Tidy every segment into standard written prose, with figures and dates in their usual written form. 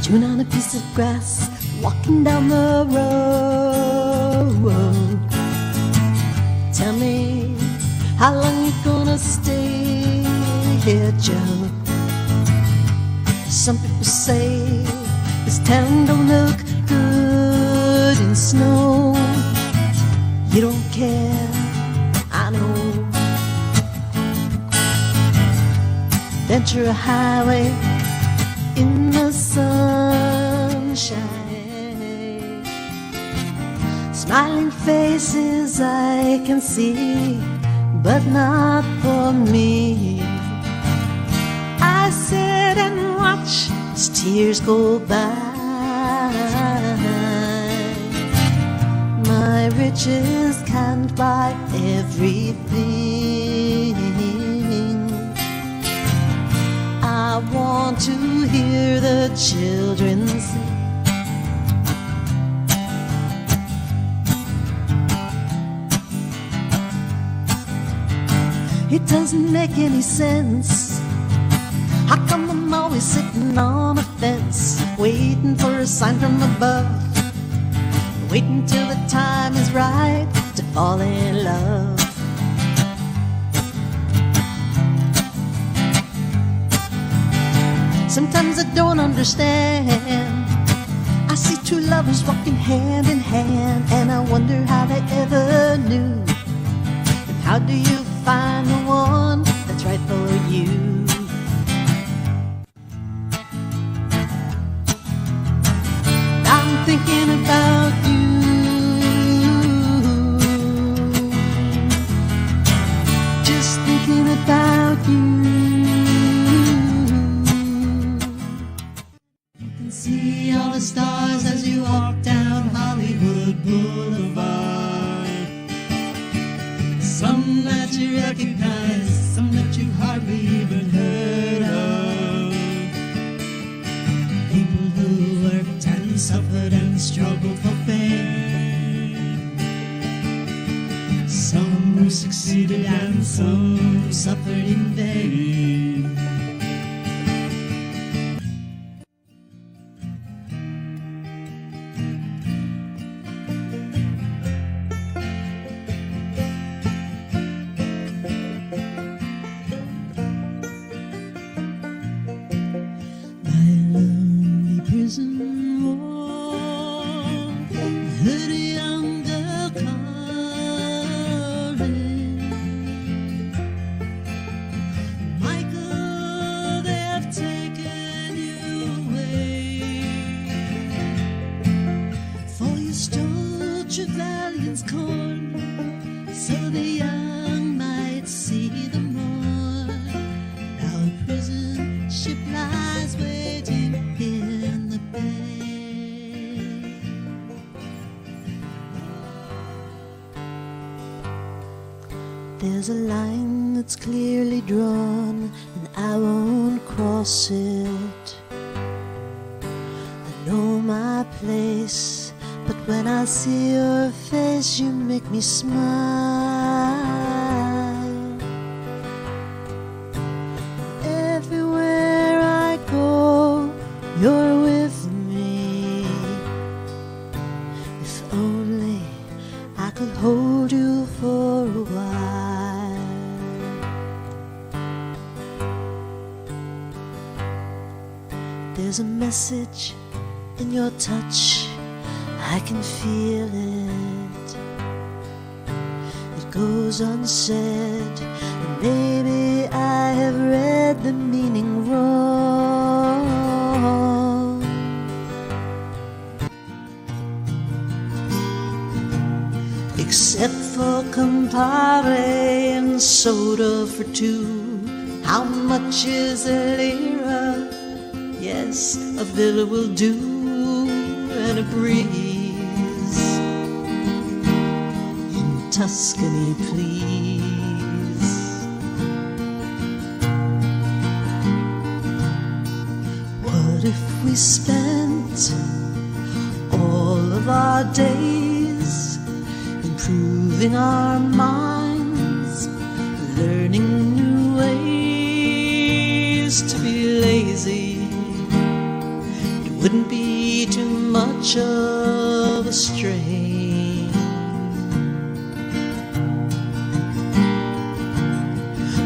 chewing on a piece of grass, walking down the road. Tell me, how long you gonna stay here, Joe? Some people say this town don't look good in snow. You don't care, I know. Venture a highway in the sunshine. Smiling faces I can see, but not for me. I sit and watch as tears go by. My riches can't buy everything. I want to hear the children sing. It doesn't make any sense. How come I'm always sitting on a fence, waiting for a sign from above, waiting till the time is right to fall in love? Sometimes I don't understand. I see two lovers walking hand in hand, and I wonder how they ever knew. And how do you find the one that's right for you? I'm thinking about you. Just thinking about you. See all the stars as you walk down Hollywood Boulevard. Some that you recognize, some that you hardly even heard of. People who worked and suffered and struggled for fame. Some who succeeded and some who suffered in vain. There's a line that's clearly drawn, and I won't cross it. I know my place, but when I see your face, you make me smile. Everywhere I go, you're with me. If only I could hold you for a while. There's a message in your touch, I can feel it. It goes unsaid, and maybe I have read the meaning wrong. Except for Campari and soda for two, how much is a lira? Yes, a villa will do, and a breeze in Tuscany, please. What if we spent all of our days improving our minds, learning new ways to be lazy? Wouldn't be too much of a strain.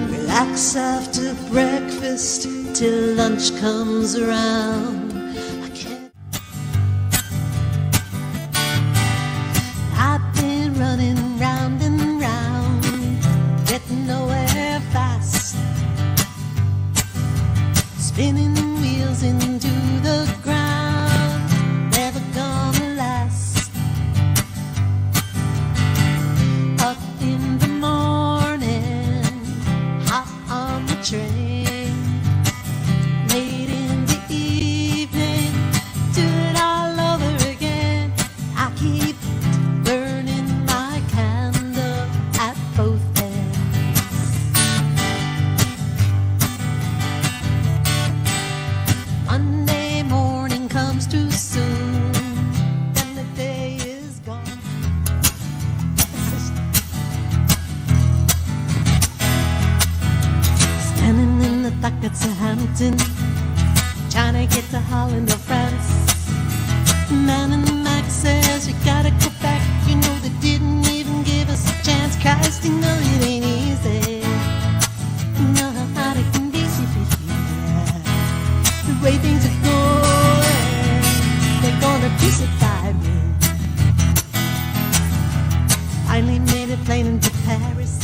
Relax after breakfast till lunch comes around. I can't. I've been running round and round, getting nowhere fast, spinning wheels into the ground, never gonna last. Up in the morning, hop on the train, late in the evening, do it all over again. I keep burning my candle at both ends. Monday morning comes too soon, then the day is gone. Standing in the dockets of Hampton, trying to get to Holland or France. The man in the Mac says you gotta go back. You know they didn't even give us a chance. Christ, you know it ain't easy. You know how it can be. The way things are going, they're gonna crucify me. Finally made a plane into Paris.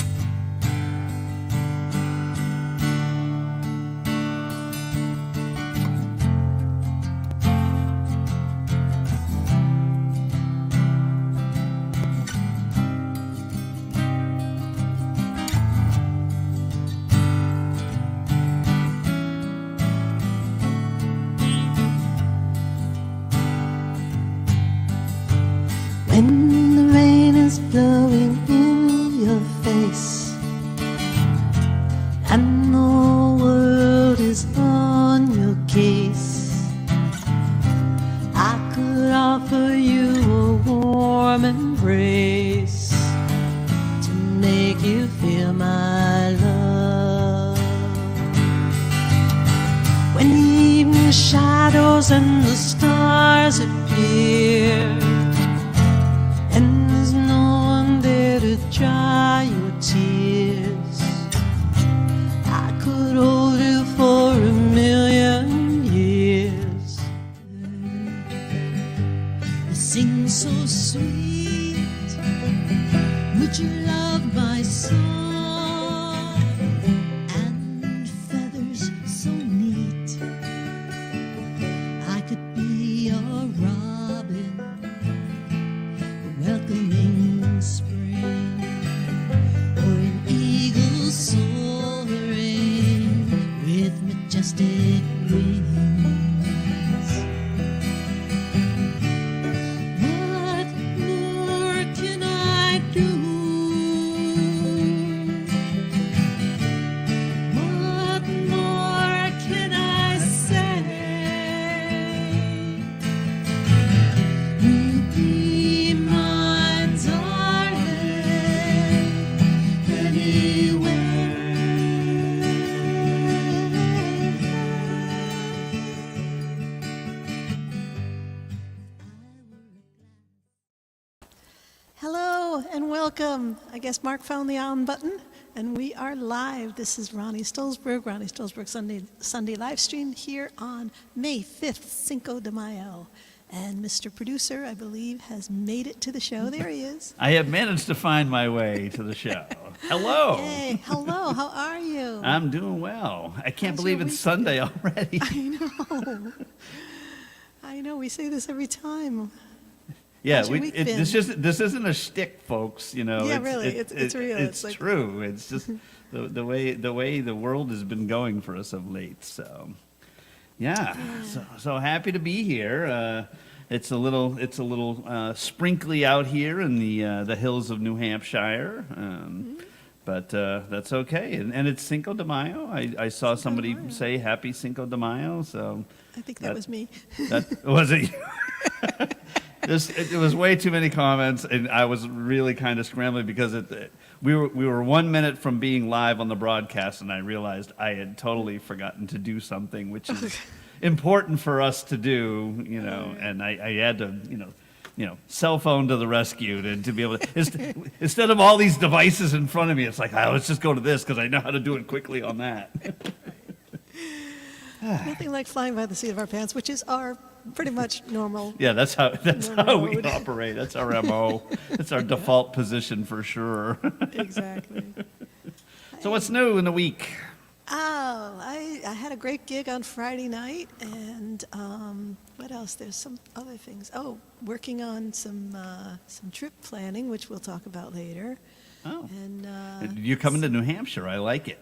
When the rain is blowing in your face and the world is on your case, I could offer you a warm embrace to make you feel my love. When the evening shadows and the stars appear, and there's no one there to dry your tears, I could hold you for a million years. You sing so sweet, would you love my song? And feathers so neat, I could be your robin, welcoming spring, or an eagle soaring with majestic wings. What more can I do? What more can I say? You be my darling anywhere. Hello and welcome. I guess Mark found the on button and we are live. This is Ronnee Stolzberg, Ronnee Stolzberg Sunday live stream here on May 5th, Cinco de Mayo. And Mr. Producer, I believe, has made it to the show. There he is. I have managed to find my way to the show. Hello. Hey, hello. How are you? I'm doing well. I can't How's believe your it's week Sunday been? already. I know. We say this every time. Yeah, How's your week been? this isn't a shtick, folks. You know, Yeah, really, it's real. It's It's like- true. It's just the way the world has been going for us of late. So, yeah. So happy to be here. It's a little sprinkly out here in the hills of New Hampshire. But that's okay. And it's Cinco de Mayo. I saw somebody say Happy Cinco de Mayo. So I think that was me. That was it. It was way too many comments, and I was really kind of scrambling because we were 1 minute from being live on the broadcast, and I realized I had totally forgotten to do something, which is important for us to do, and I had to, cell phone to the rescue to be able to, instead of all these devices in front of me, it's like, let's just go to this because I know how to do it quickly on that. Nothing like flying by the seat of our pants, which is our pretty much normal. Yeah, that's how we mode. operate. That's our MO. It's our default position for sure. Exactly. So what's new in the week? Oh, I had a great gig on Friday night, and what else? There's some other things. Oh, working on some trip planning, which we'll talk about later. Oh, and you're coming to New Hampshire. I like it.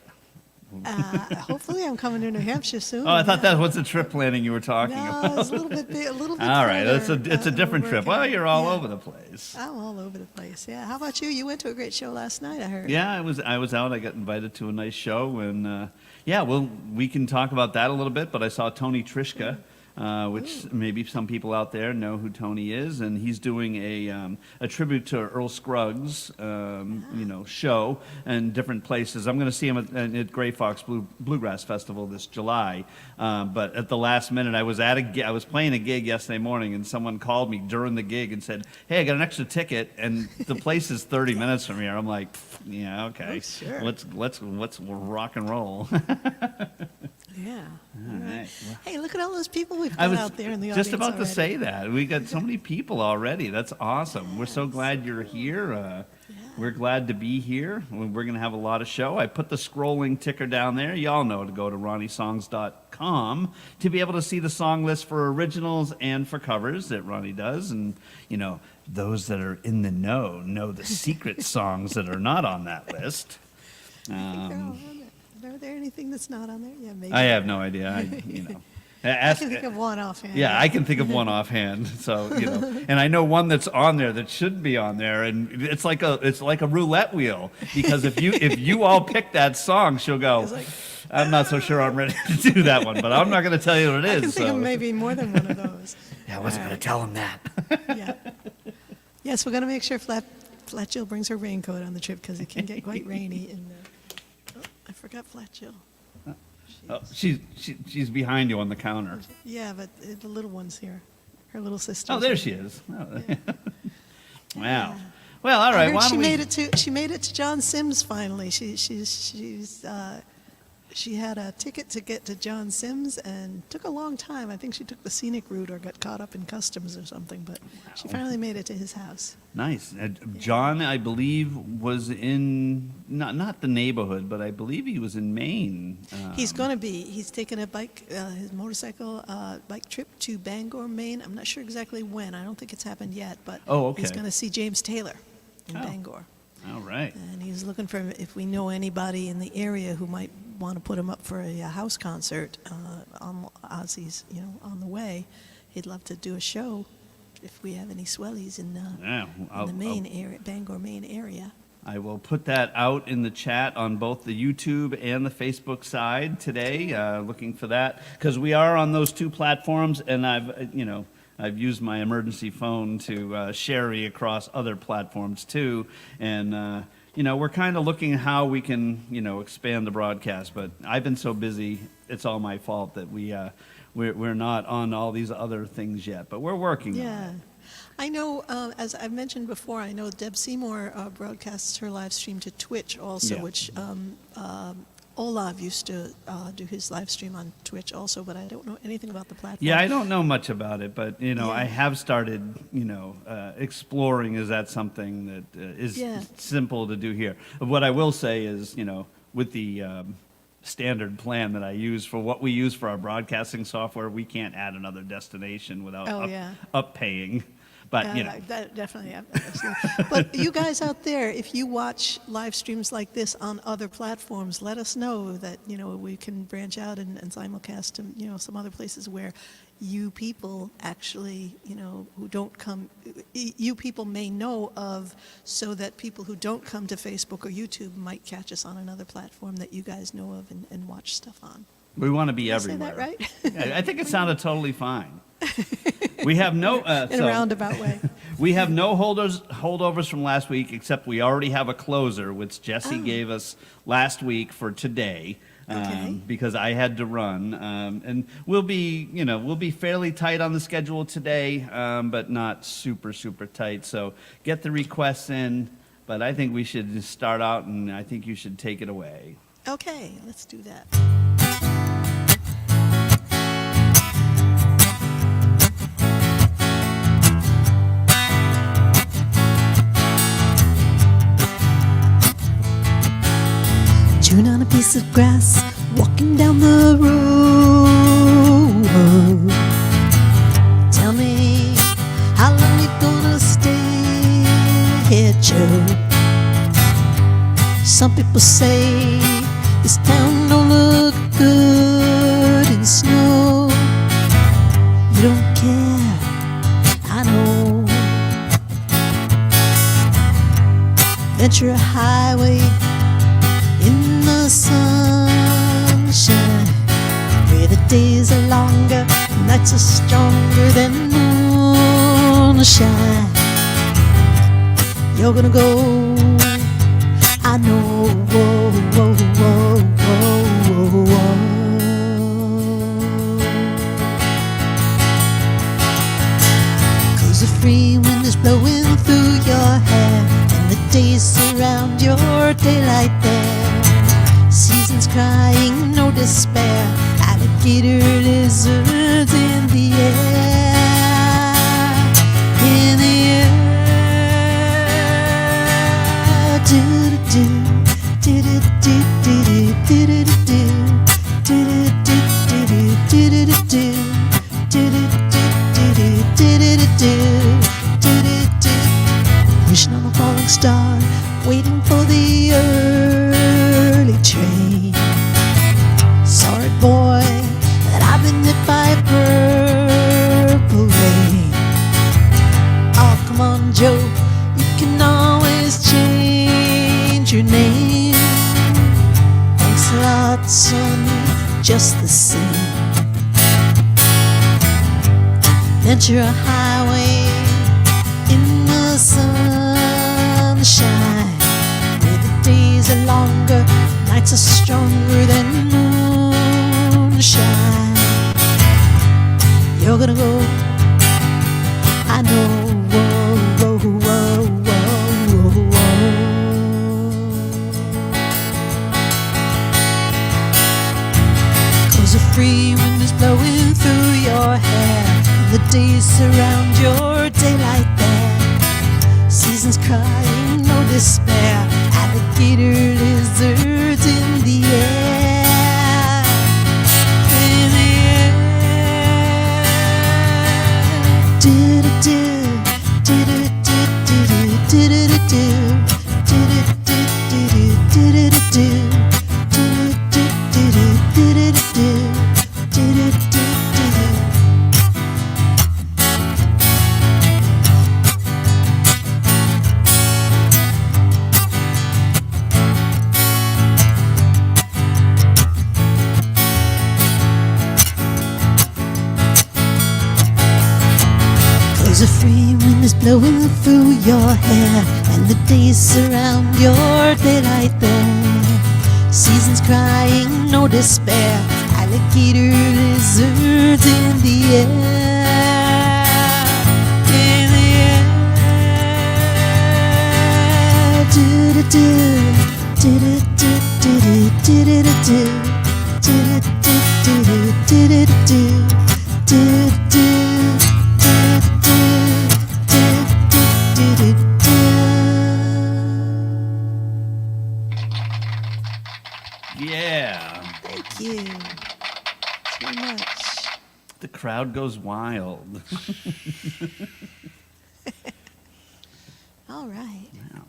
Hopefully, I'm coming to New Hampshire soon. Oh, I thought that was the trip planning you were talking No, about. it's a little bit big, a little bit. All right, further, it's a different we're trip. working Well, on. you're all Yeah. over the place. I'm all over the place. Yeah. How about you? You went to a great show last night, I heard. Yeah, I was out. I got invited to a nice show, and we can talk about that a little bit. But I saw Tony Trischka, which maybe some people out there know who Tony is, and he's doing a tribute to Earl Scruggs, show in different places. I'm going to see him at Gray Fox Bluegrass Festival this July, but at the last minute, I was playing a gig yesterday morning, and someone called me during the gig and said, "Hey, I got an extra ticket, and the place is 30 minutes from here." I'm like, "Yeah, okay, Oh, sure. let's rock and roll." Yeah. All right. Well, Hey, look at all those people we've I got was out there in the just audience about to already. say that. We got so many people already. That's awesome. We're so glad you're here. We're glad to be here. We're going to have a lot of show. I put the scrolling ticker down there. Y'all know to go to RonnieSongs.com to be able to see the song list for originals and for covers that Ronnie does. And, those that are in the know the secret songs that are not on that list. I think they're all on there. Are there anything that's not on there? Yeah, maybe. I have no idea. I I can think of one offhand. Yeah, I can think of one offhand. So and I know one that's on there that should be on there, and it's like a roulette wheel because if you all pick that song, she'll go. It's like, I'm not so sure I'm ready to do that one, but I'm not going to tell you what it is. I can think of maybe more than one of those. Yeah, I wasn't going to tell him that. Yeah. Yes, we're going to make sure Flat Jill brings her raincoat on the trip because it can get quite rainy. I forgot Flat Jill. Oh, she's behind you on the counter. Yeah, but the little one's here. Her little sister. Oh, there she is. Oh. Yeah. Wow. Well, all I right. heard Why she don't we? made it to John Sims finally. She had a ticket to get to John Sims and took a long time. I think she took the scenic route or got caught up in customs or something, but she finally made it to his house. Nice. John, I believe, was in not the neighborhood, but I believe he was in Maine. He's going to be. He's taking a his motorcycle bike trip to Bangor, Maine. I'm not sure exactly when. I don't think it's happened yet, but he's going to see James Taylor in Bangor. All right. And he's looking for if we know anybody in the area who might want to put him up for a house concert on Ozzy's, on the way. He'd love to do a show if we have any swellies in the Maine area, Bangor, Maine area. I will put that out in the chat on both the YouTube and the Facebook side today. Looking for that because we are on those two platforms, and I've used my emergency phone to share across other platforms too, and we're kind of looking at how we can expand the broadcast. But I've been so busy; it's all my fault that we're not on all these other things yet. But we're working on it. I know, as I've mentioned before, I know Deb Seymour broadcasts her live stream to Twitch also, which Olav used to do his live stream on Twitch also, but I don't know anything about the platform. Yeah, I don't know much about it, but I have started exploring. Is that something that is simple to do here? What I will say is, with the standard plan that I use for what we use for our broadcasting software, we can't add another destination without up paying. But that definitely. But you guys out there, if you watch live streams like this on other platforms, let us know that we can branch out and simulcast to some other places where you people actually who don't come, you people may know of, so that people who don't come to Facebook or YouTube might catch us on another platform that you guys know of and watch stuff on. We want to be Did I everywhere. say that right? Yeah, I think it sounded totally fine. We have no in a roundabout way. We have no holdovers from last week, except we already have a closer, which Jesse gave us last week for today. Okay. because I had to run. And we'll be fairly tight on the schedule today, but not super, super tight. So get the requests in, but I think we should just start out, and I think you should take it away. Okay, let's do that. Chewing on a piece of grass, walking down the road. Tell me, how long you gonna stay here, Joe? Some people say this town don't look good in snow. You don't care, I know. Ventura Highway in the sunshine, where the days are longer, nights are stronger than moonshine. You're gonna go, I know. Whoa, whoa, whoa, whoa, whoa, whoa. Cause the free wind is blowing through your hair, and the days surround your daylight there. Seasons crying, no despair. Alligator lizards in the air, in the air. Do do do do do do do do do do do do. Wishing on a falling star, waiting for the early train. Sorry, boy, that I've been hit by purple rain. Oh, come on, Joe, you can always change your name. Thanks a lot, son, just the same. Ventura Highway in the sunshine, where the days are longer, nights are stronger than moonshine. You're gonna go, I know. Whoa, whoa, whoa, whoa, whoa, whoa. Cause the free wind is blowing through your hair, the days surround your daylight there. Seasons crying, no despair. Alligator lizards in the air, in the air. Do do do do do do do do do do do do do do. Cause a free wind is blowing through your hair, and the days surround your daylight there. Seasons crying, no despair. Alligator lizards in the air, in the air. Do do do do do do do do do do do do do do. Yeah. Thank you so much. The crowd goes wild. All right. Wow.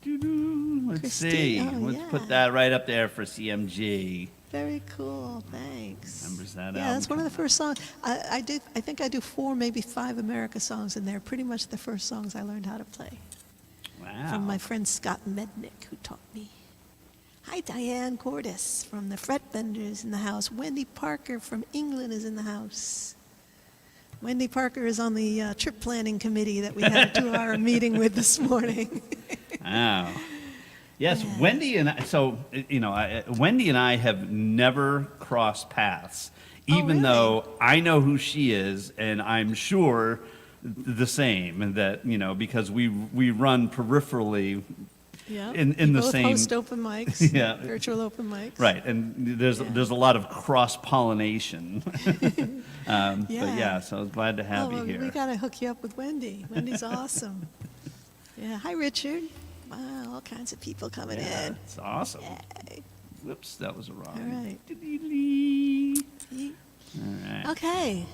Doo-doo. Let's see. Christine, oh, Let's yeah. put that right up there for CMG. Very cool. Thanks. Remembers that Yeah, album that's one of the cover. first songs. I think I do 4, maybe 5 America songs, and they're pretty much the first songs I learned how to play Wow. from my friend Scott Mednick, who taught me. Hi, Diane Cordes from the Fret Benders in the house. Wendy Parker from England is in the house. Wendy Parker is on the trip planning committee that we had a 2-hour meeting with this morning. Wow. Yes, Yeah. Wendy and I, so, Wendy and I have never crossed paths, even really? though I know who she is, and I'm sure the same, and that, because we run peripherally Yeah. in You the both same. host open mics. Yeah. Virtual open mics. Right, and there's a lot of cross-pollination. But yeah, so I was glad to have Oh, you well, here. we got to hook you up with Wendy. Wendy's awesome. Yeah. Hi, Richard. Wow, all kinds of people coming Yeah, in. it's awesome. Yay. Whoops, that was wrong. All right. All right. Okay.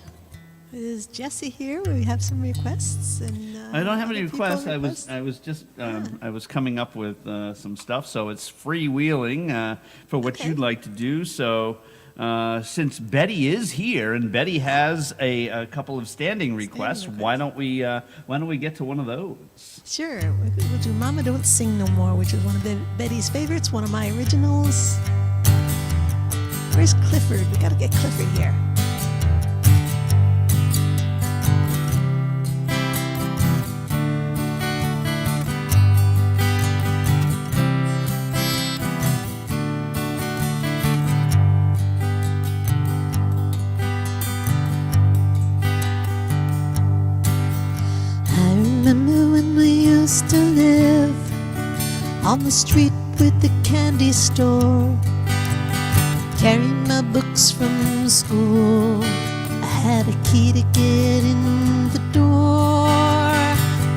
Is Jesse here? We have some requests and. I don't have other any people requests. request? I was just I was coming up with some stuff, so it's freewheeling for what Okay. you'd like to do. So since Betty is here and Betty has a couple of standing requests, why don't we get to one of those? Sure. We'll do Mama Don't Sing No More, which is one of Betty's favorites, one of my originals. Where's Clifford? We got to get Clifford here. I remember when we used to live on the street with the candy store, carrying my books from school. I had a key to get in the door.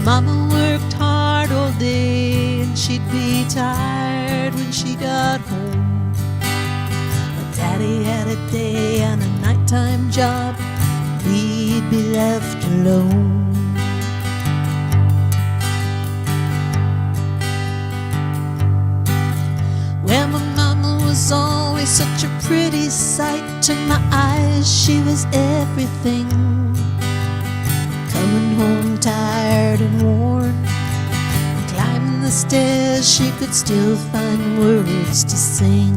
Mama worked hard all day and she'd be tired when she got home. But Daddy had a day and a nighttime job. We'd be left alone. Well, my mama was always such a pretty sight. To my eyes, she was everything. Coming home tired and worn, climbing the stairs, she could still find words to sing.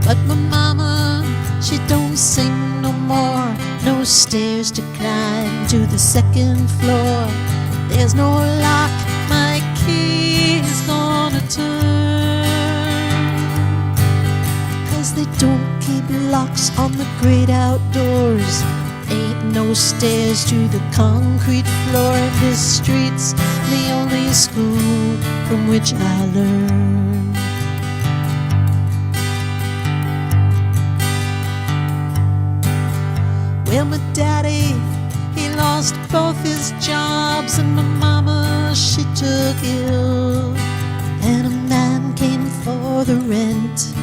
But my mama, she don't sing no more. No stairs to climb to the second floor. There's no lock, my key is gonna turn. 'Cause they don't keep locks on the great outdoors. Ain't no stairs to the concrete floor. And this street's the only school from which I learn. Well, my daddy, he lost both his jobs, and my mama, she took ill. And a man came for the rent,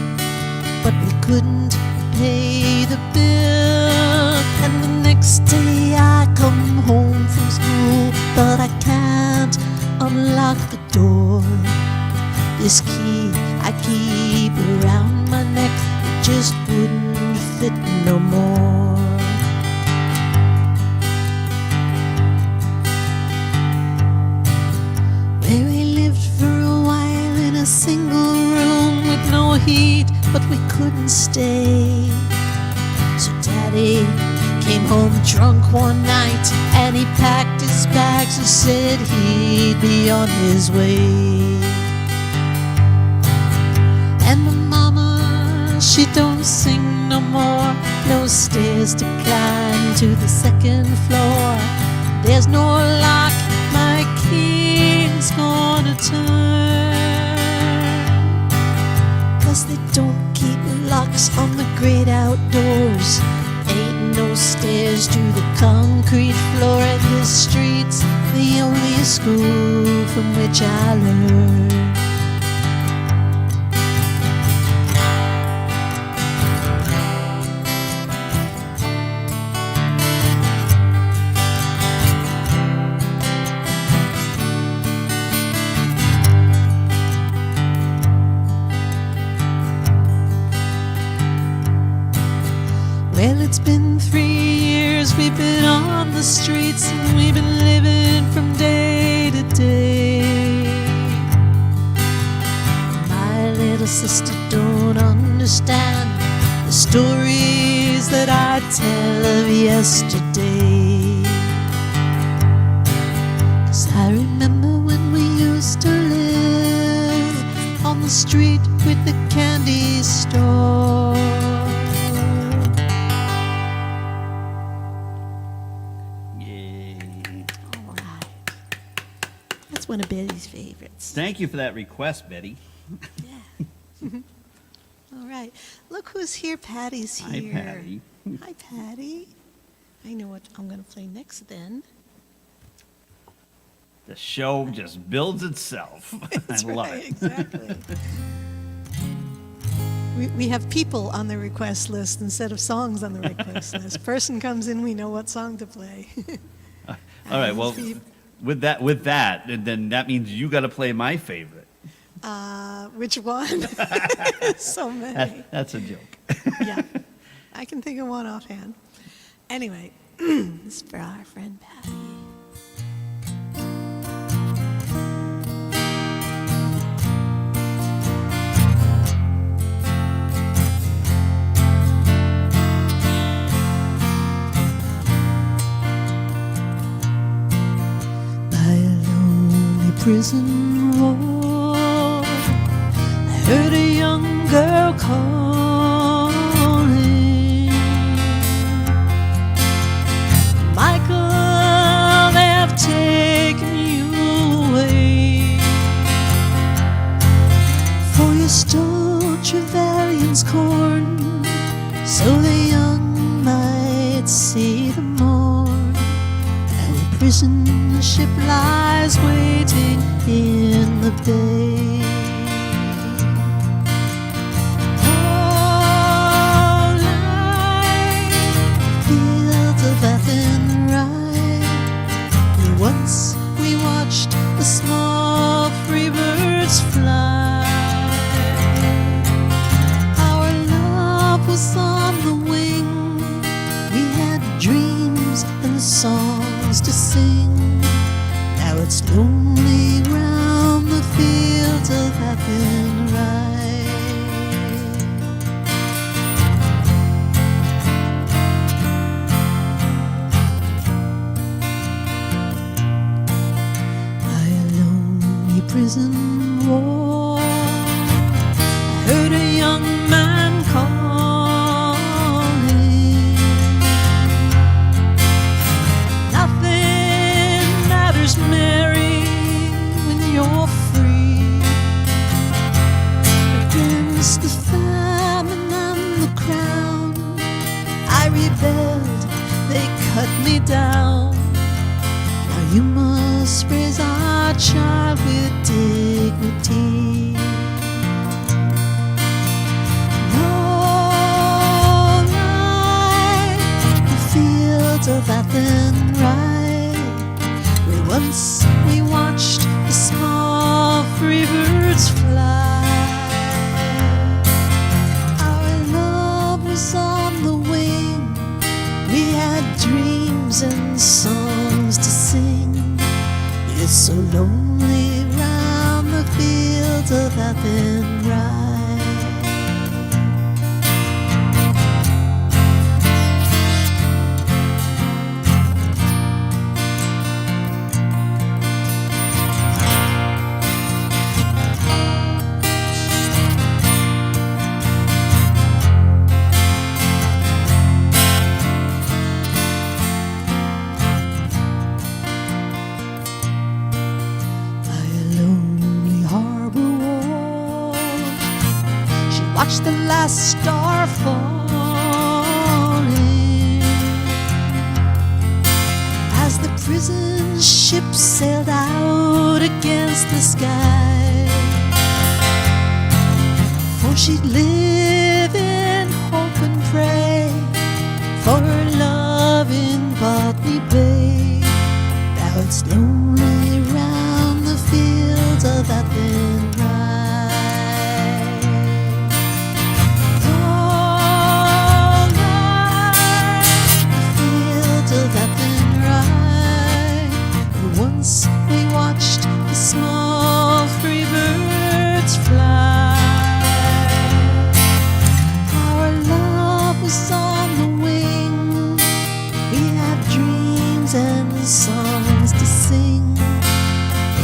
but we couldn't pay the bill. And the next day I come home from school, but I can't unlock the door. This key I keep around my neck, it just wouldn't fit no more. Where we lived for a while in a single room with no heat, but we couldn't stay. So Daddy came home drunk one night, and he packed his bags and said he'd be on his way. And my mama, she don't sing no more. No stairs to climb to the second floor. There's no lock, my key's gonna turn. 'Cause they don't keep locks on the great outdoors. Ain't no stairs to the concrete floor. And this street's the only school from which I learn. Well, it's been 3 years we've been on the streets, and we've been living from day to day. My little sister don't understand the stories that I tell of yesterday. 'Cause I remember when we used to the street with the candy store. Yay. All right. That's one of Betty's favorites. Thank you for that request, Betty. Yeah. All right. Look who's here. Patty's Hi, here. Patty. Hi, Patty. I know what I'm going to play next then. The show just builds itself. That's I love right, it. exactly. We have people on the request list instead of songs on the request list. Person comes in, we know what song to play. All right. Well, with that, and then that means you got to play my favorite. Which one? So many. That's a joke. Yeah, I can think of one offhand. Anyway, this is for our friend Patty. By a lonely prison wall, I heard a young girl calling. Michael, they have taken you away, for you stole Trevelyan's corn, so the young might see the morn. Now a prison ship lies waiting in the bay. All night, fields of Athenry, where once we watched the small free birds fly. Our love was on the wing, we had dreams and songs to sing. Now it's lonely round the fields of Athenry. By a lonely prison wall, I heard a young man calling. Nothing matters, Mary, when you're free. Against the famine and the crown, I rebelled, they cut me down. Now you must raise our child with dignity. All night, the fields of Athenry, where once we watched the small free birds fly. Our love was on the wing, we had dreams and songs to sing. It's so lonely round the fields of Athenry. By a lonely harbor wall, she watched the last star falling, as the prison ship sailed out against the sky. For she'd live in hope and pray for her love in Botany Bay. Now it's lonely round the fields of Athenry. All night, the fields of Athenry, where once we watched the small free birds fly. Our love was on the wing, we had dreams and songs to sing.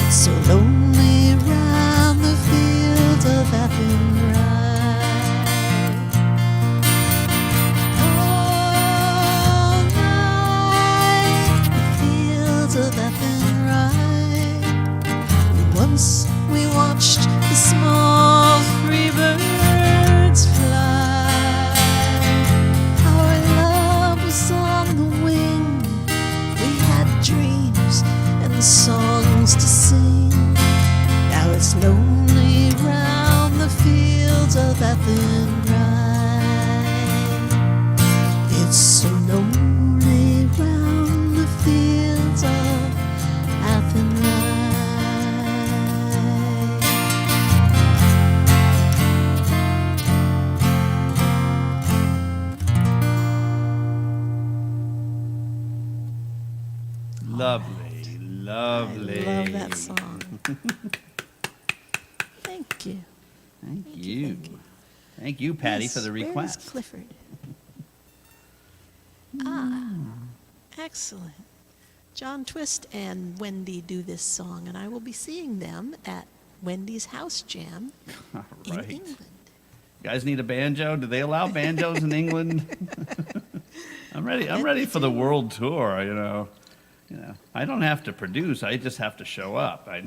It's so lonely round the fields of Lovely, lovely. I love that song. Thank you. Thank you. Thank you, Patty, Yes, for the where is request. Clifford? Excellent. John Twist and Wendy do this song, and I will be seeing them at Wendy's House Jam All in right. England. You guys need a banjo? Do they allow banjos in England? I'm ready for the world tour, you know. I don't have to produce, I just have to show up. I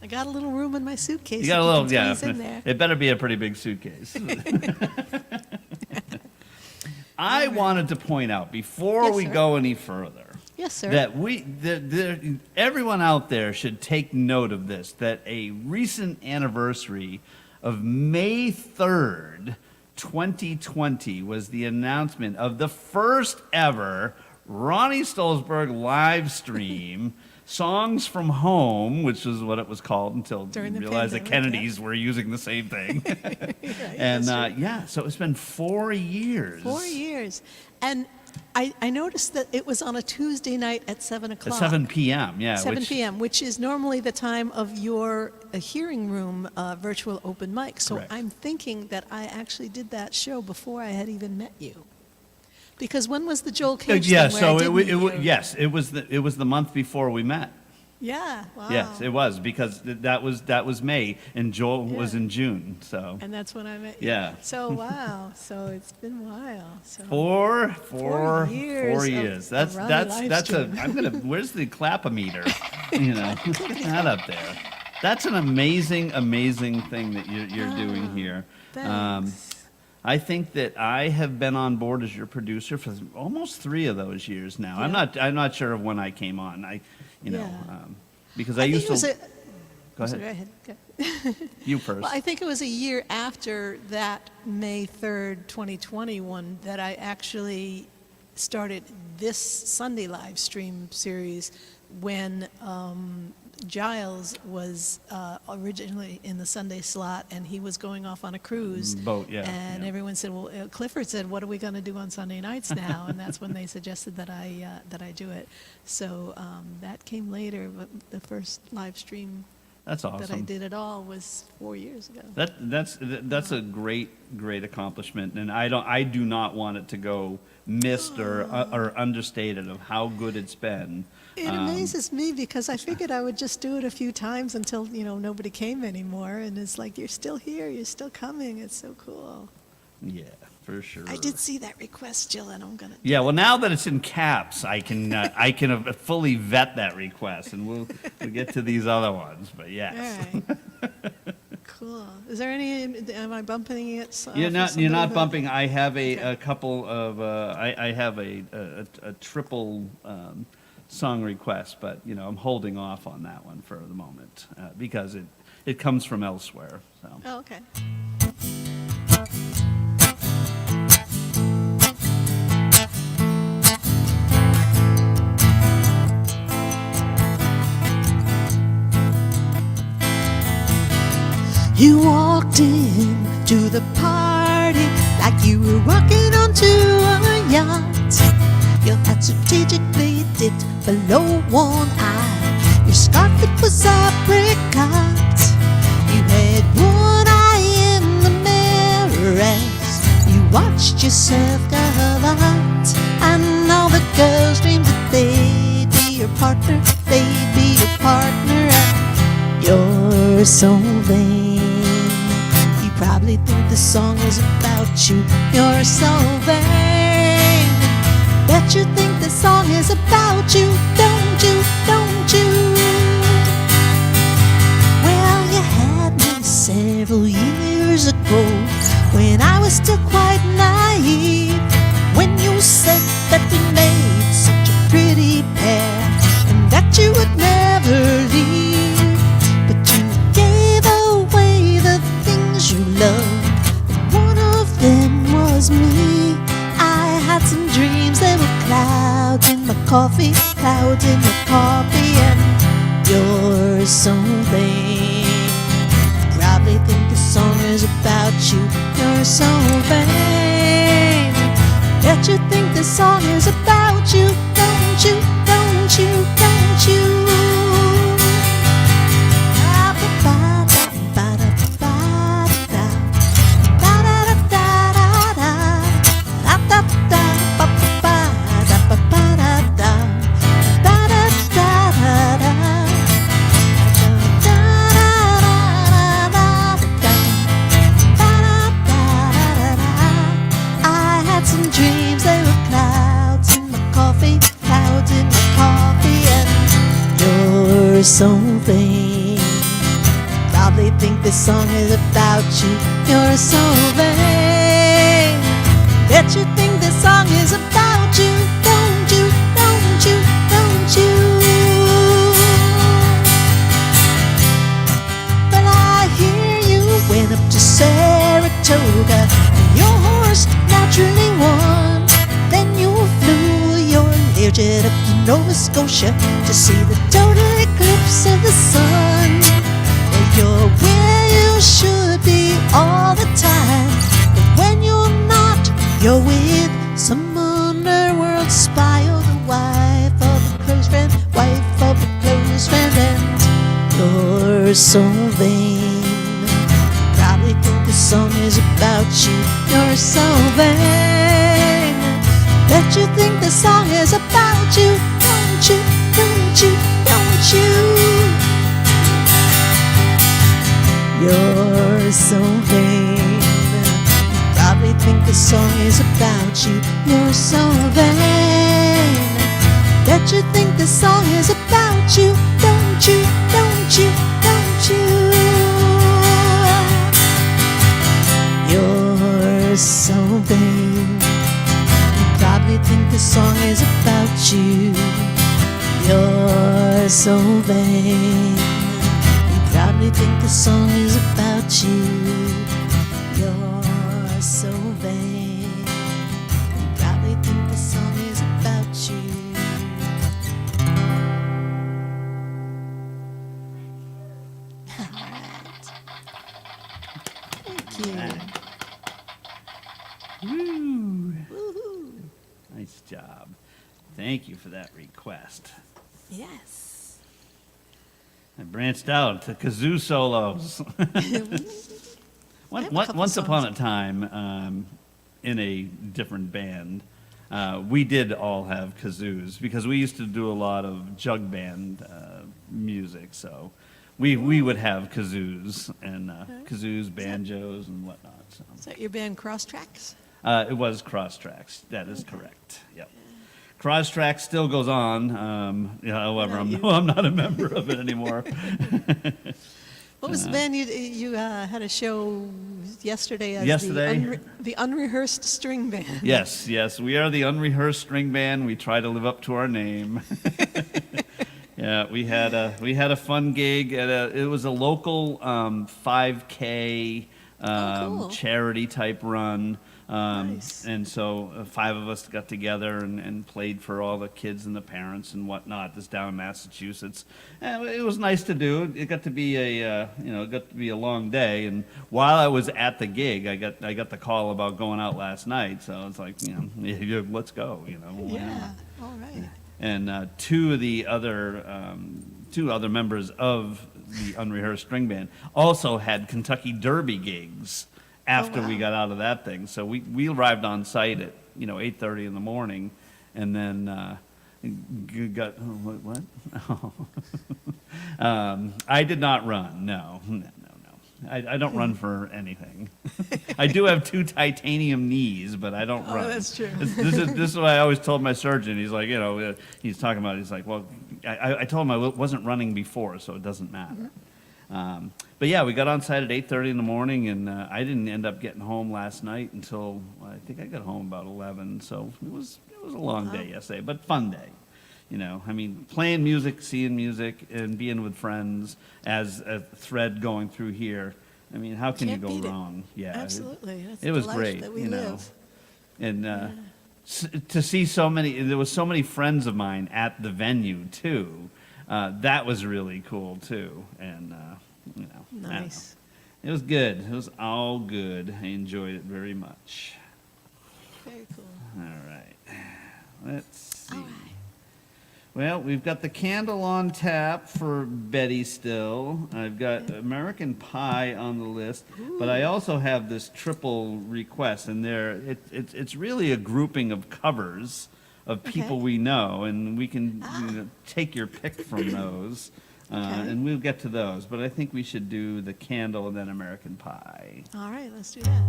got a little room in my suitcase. You got a if little, can yeah. squeeze in there. It better be a pretty big suitcase. I wanted to point out before Yes, we sir. go any further Yes, sir. that everyone out there should take note of this, that a recent anniversary of May 3rd, 2020 was the announcement of the first ever Ronnee Stolzberg live stream, Songs from Home, which is what it was called until During you the realized the pandemic, Kennedys were using the same thing. Right, And that's true. yeah, so it's been 4 years. 4 years. And I noticed that it was on a Tuesday night at 7 At o'clock. 7 p.m., yeah. 7 p.m., which is normally the time of your hearing room virtual open mic. So Correct. I'm thinking that I actually did that show before I had even met you. Because when was the Joel Cage Yeah, thing where so I did meet you? yes, it was the month before we met. Yeah, wow. Yes, it was, because that was May and Joel was Yeah. in June. So And that's when I met you. Yeah. So, wow. So it's been a while. So 4 years years. of Ronnee That's a. Livestream. I'm gonna. Where's the clapometer? Put that up there. That's an amazing thing that you're doing here. Thanks. I think that I have been on board as your producer for almost 3 of those years now. Yeah. I'm not sure of when I came on. Yeah. Because I I think used it was to. a- Go Sorry, ahead. go ahead. You first. Well, I think it was a year after that May 3rd, 2021, that I actually started this Sunday live stream series when Giles was originally in the Sunday slot, and he was going off on a cruise. Boat, yeah, And yeah. everyone said, well, Clifford said, what are we going to do on Sunday nights now? And that's when they suggested that I do it. So that came later, but the first live stream That's awesome. that I did at all was 4 years ago. That's a great accomplishment, and I do not want it to go missed or understated of how good it's been. It amazes me because I figured I would just do it a few times until, nobody came anymore. And it's like, you're still here, you're still coming. It's so cool. Yeah, for sure. I did see that request, Jill, and I'm going to. Yeah, well, now that it's in caps, I can fully vet that request, and we'll get to these other ones. But yes. All right. Cool. Is there any, am I bumping it? You're for not somebody? bumping. I have Okay. a couple of I have a triple song request, but I'm holding off on that one for the moment because it comes from elsewhere. So Oh, okay. You walked in to the party like you were walking onto a yacht. Your hat strategically dipped below one eye. Your scarf, it was apricot. You had one eye in the mirror as you watched yourself gallivant. And all the girls dreamed that they'd be your partner, they'd be your partner. And you're so vain. You probably think the song is about you. You're so vain. Bet you think the song is about you, don't you, don't you? Well, you had me several years ago when I was still quite naive. When you said that we made such a pretty pair and that you would never leave. But you gave away the things you loved, and one of them was me. I had some dreams, they were clouds in my coffee, clouds in my coffee, and you're so vain. Probably think the song is about you. You're so vain. Bet you think the song is about you, don't you, You're so vain. Probably think this song is about you. You're so vain. Bet you think this song is about you. Don't you, don't you, don't you? But I hear you went up to Saratoga. Your horse naturally won. Then you flew your Learjet up to Nova Scotia to see the total eclipse of the sun. Well, you're where you should be all the time, but when you're not, you're with some underworld spy or the wife of a close friend, wife of a close friend, and you're so vain. Probably think the song is about you. You're so vain. Bet you think the song is about you. Don't you, don't you, don't you? You're so vain. Probably think the song is about you. You're so vain. Bet you think the song is about you. Don't you, don't you, don't you? You're so vain. Probably think the song is about you. You're so vain. You probably think the song is about you. You're so vain. You probably think the song is about you. Thank you. Woo. Woohoo. Nice job. Thank you for that request. Yes. I branched out to kazoo solos. I have a couple Once upon a songs. time, in a different band, we did all have kazoos because we used to do a lot of jug band music. So we would have kazoos and kazoos, banjos, and whatnot. So. Is that your band Cross Tracks? It was Cross Tracks. That is correct. Yep. Cross Tracks still goes on. However, I'm not a member of it anymore. What was the band you had a show yesterday as Yesterday? the Unrehearsed String Band? Yes, we are the Unrehearsed String Band. We try to live up to our name. Yeah, we had a fun gig it was a local 5K cool. charity type run. Nice. And so 5 of us got together and played for all the kids and the parents and whatnot. This down in Massachusetts. And it was nice to do. It got to be a long day. And while I was at the gig, I got the call about going out last night. So it's like, let's go. Yeah. All right. And two other members of the Unrehearsed String Band also had Kentucky Derby gigs after wow. we got out of that thing. So we arrived on site at 8:30 in the morning, and then got what? I did not run. No. I don't run for anything. I do have 2 titanium knees, but I don't run. Oh, that's true. This is what I always told my surgeon. He's like, he's talking about. He's like, well, I told him I wasn't running before, so it doesn't matter. But yeah, we got on site at 8:30 in the morning, and I didn't end up getting home last night until I think I got home about 11. So it was a long day yesterday, but fun day. Playing music, seeing music, and being with friends as a thread going through here. How can Can't you beat go it. wrong? Yeah, Absolutely. That's it was the life great. that we live. And to see so many, there was so many friends of mine at the venue too. That was really cool too, and I don't know. Nice. It was good. It was all good. I enjoyed it very much. Very cool. All right, let's see. All right. Well, we've got the candle on tap for Betty still. I've got American Pie on the list, but I also have this triple request, and it's really a grouping of covers of people Okay. we know, and we can take your pick from those, Okay. and we'll get to those. But I think we should do the candle and then American Pie. All right, let's do that.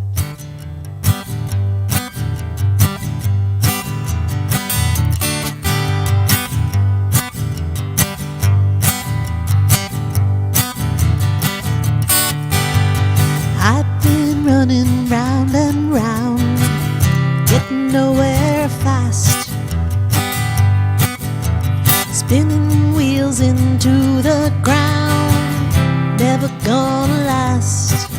spinning wheels into the ground, never gonna last.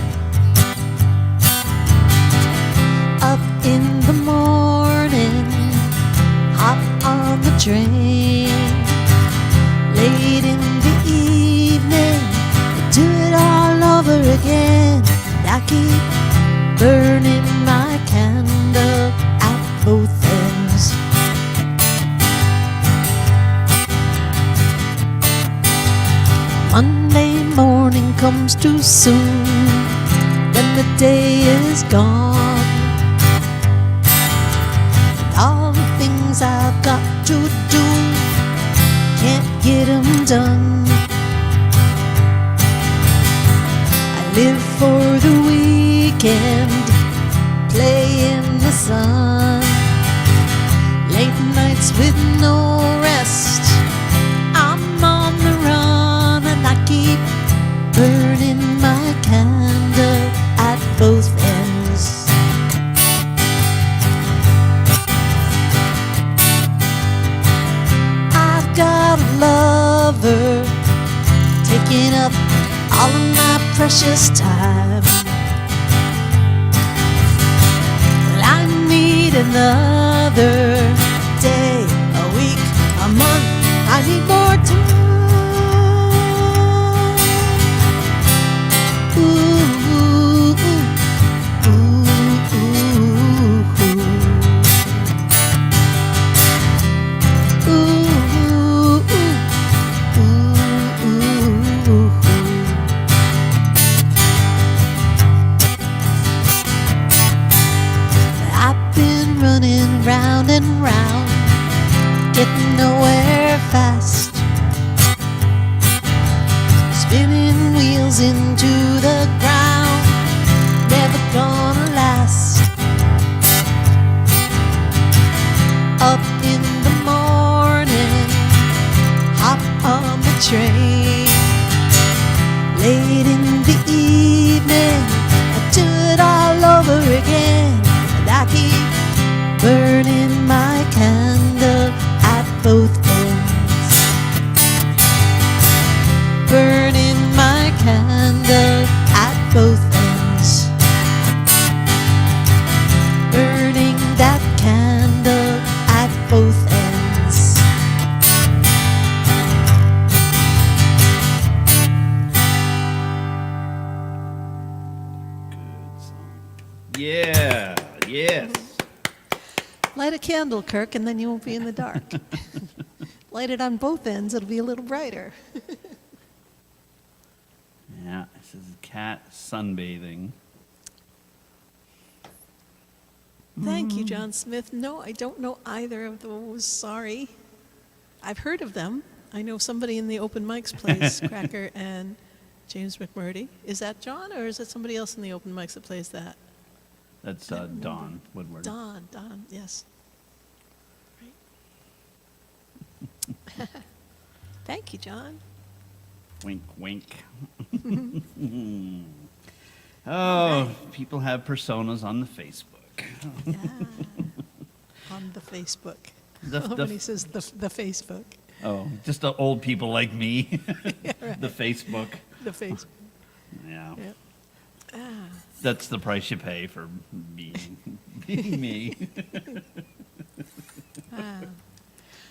Up in the morning, hop on the train. Late in the evening, do it all over again. And I keep burning my candle at both ends. Monday morning comes too soon, then the day is gone. And all the things I've got to do, can't get them done. I live for the weekend, play in the sun. Late nights with no rest, I'm on the run, and I keep burning my candle at both ends. I've got a lover taking up all of my precious time. Well, I need another day, a week, a month. I need more time. Ooh, ooh, ooh, ooh, ooh, ooh, ooh. I've been running round and round, getting nowhere fast. Spinning wheels into the ground, never gonna last. Up in the morning, hop on the train. Late in the evening, I do it all over again. And I keep burning my candle at both ends. Burning my candle at both ends. Burning that candle at both ends. Good song. Yeah, yes. Light a candle, Kirk, and then you won't be in the dark. Light it on both ends, it'll be a little brighter. Yeah, this is a cat sunbathing. Thank you, John Smith. No, I don't know either of those. Sorry. I've heard of them. I know somebody in the open mics plays Cracker and James McMurdy. Is that John, or is it somebody else in the open mics that plays that? That's Dawn Woodward. Don, yes. Right. Thank you, John. Wink, wink. Oh, people have personas on the Facebook. Yeah. On the Facebook. When he says the Facebook. Oh, just the old people like me. Yeah, right. The Facebook. The Facebook. Yeah. Yep. Ah. That's the price you pay for being me. Ah.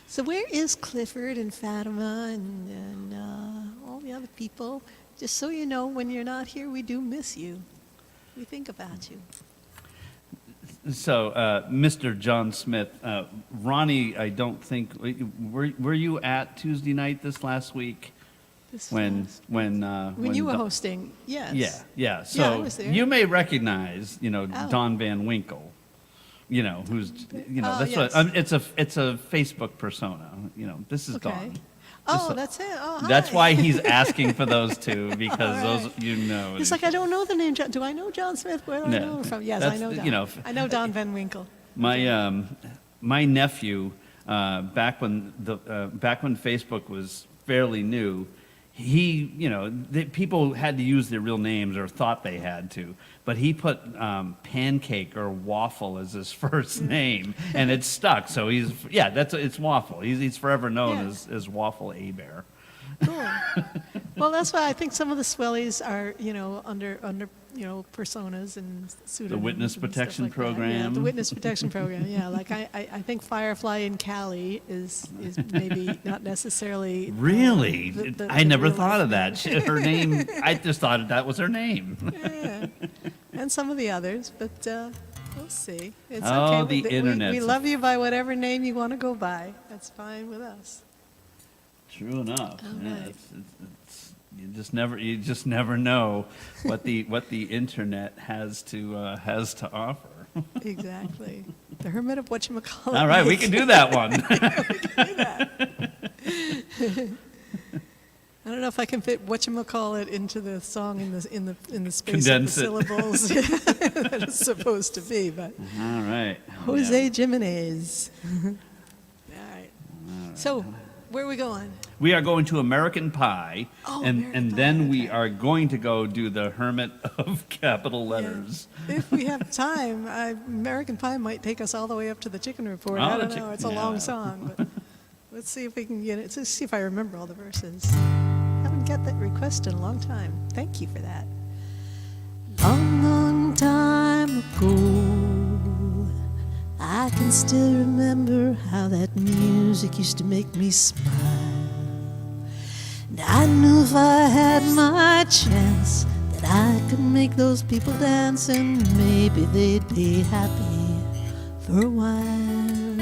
So where is Clifford and Fatima and all the other people? Just so you know, when you're not here, we do miss you. We think about you. So, Mr. John Smith, Ronnee, I don't think, were you at Tuesday night this last week? When you were hosting, yes. Yeah. So I was there. you may recognize, Oh. Don Van Winkle, who's, Oh, that's yes. what, it's a Facebook persona, this is Okay. Don. Oh, that's it. Oh, hi. That's why he's asking for those two, because All right. those, He's like, I don't know the name. Do I know John Smith? Where do I No. know him from? Yes, That's I know the- Don. I know Don Van Winkle. My nephew, back when Facebook was fairly new, he, people had to use their real names or thought they had to, but he put Pancake or Waffle as his first name, and it stuck. So it's Waffle. He's forever known as Waffle Abear. Cool. Well, that's why I think some of the swellies are, under personas and pseudonyms. The Witness Protection Program. Yeah, the Witness Protection Program. Yeah, like I think Firefly in Cali is maybe not necessarily. Really? I never real thought of name. that. Her name, I just thought that was her name. Yeah, and some of the others, but we'll see. It's Oh, okay. the internet. We love you by whatever name you want to go by. That's fine with us. True enough. All Yeah, right. it's you just never know what the internet has to offer. Exactly. The Hermit of Whatchamacallit. All right, we can do that one. I don't know if I can fit whatchamacallit into the song in the space Condense it. of the syllables that it's supposed to be, but All right. Jose Yeah. Jimenez. All right. So, where are we going? We are going to American Pie, Oh, and American then Pie, we okay. are going to go do the Hermit of Capital Letters. Yeah. If we have time, American Pie might take us all the way up to the Chicken Report. Oh, I the don't know. chick- It's a long yeah. song, but let's see if we can get it. Let's see if I remember all the verses. Haven't got that request in a long time. Thank you for that. Long, long time ago, I can still remember how that music used to make me smile. And I knew if I had my chance that I could make those people dance, and maybe they'd be happy for a while.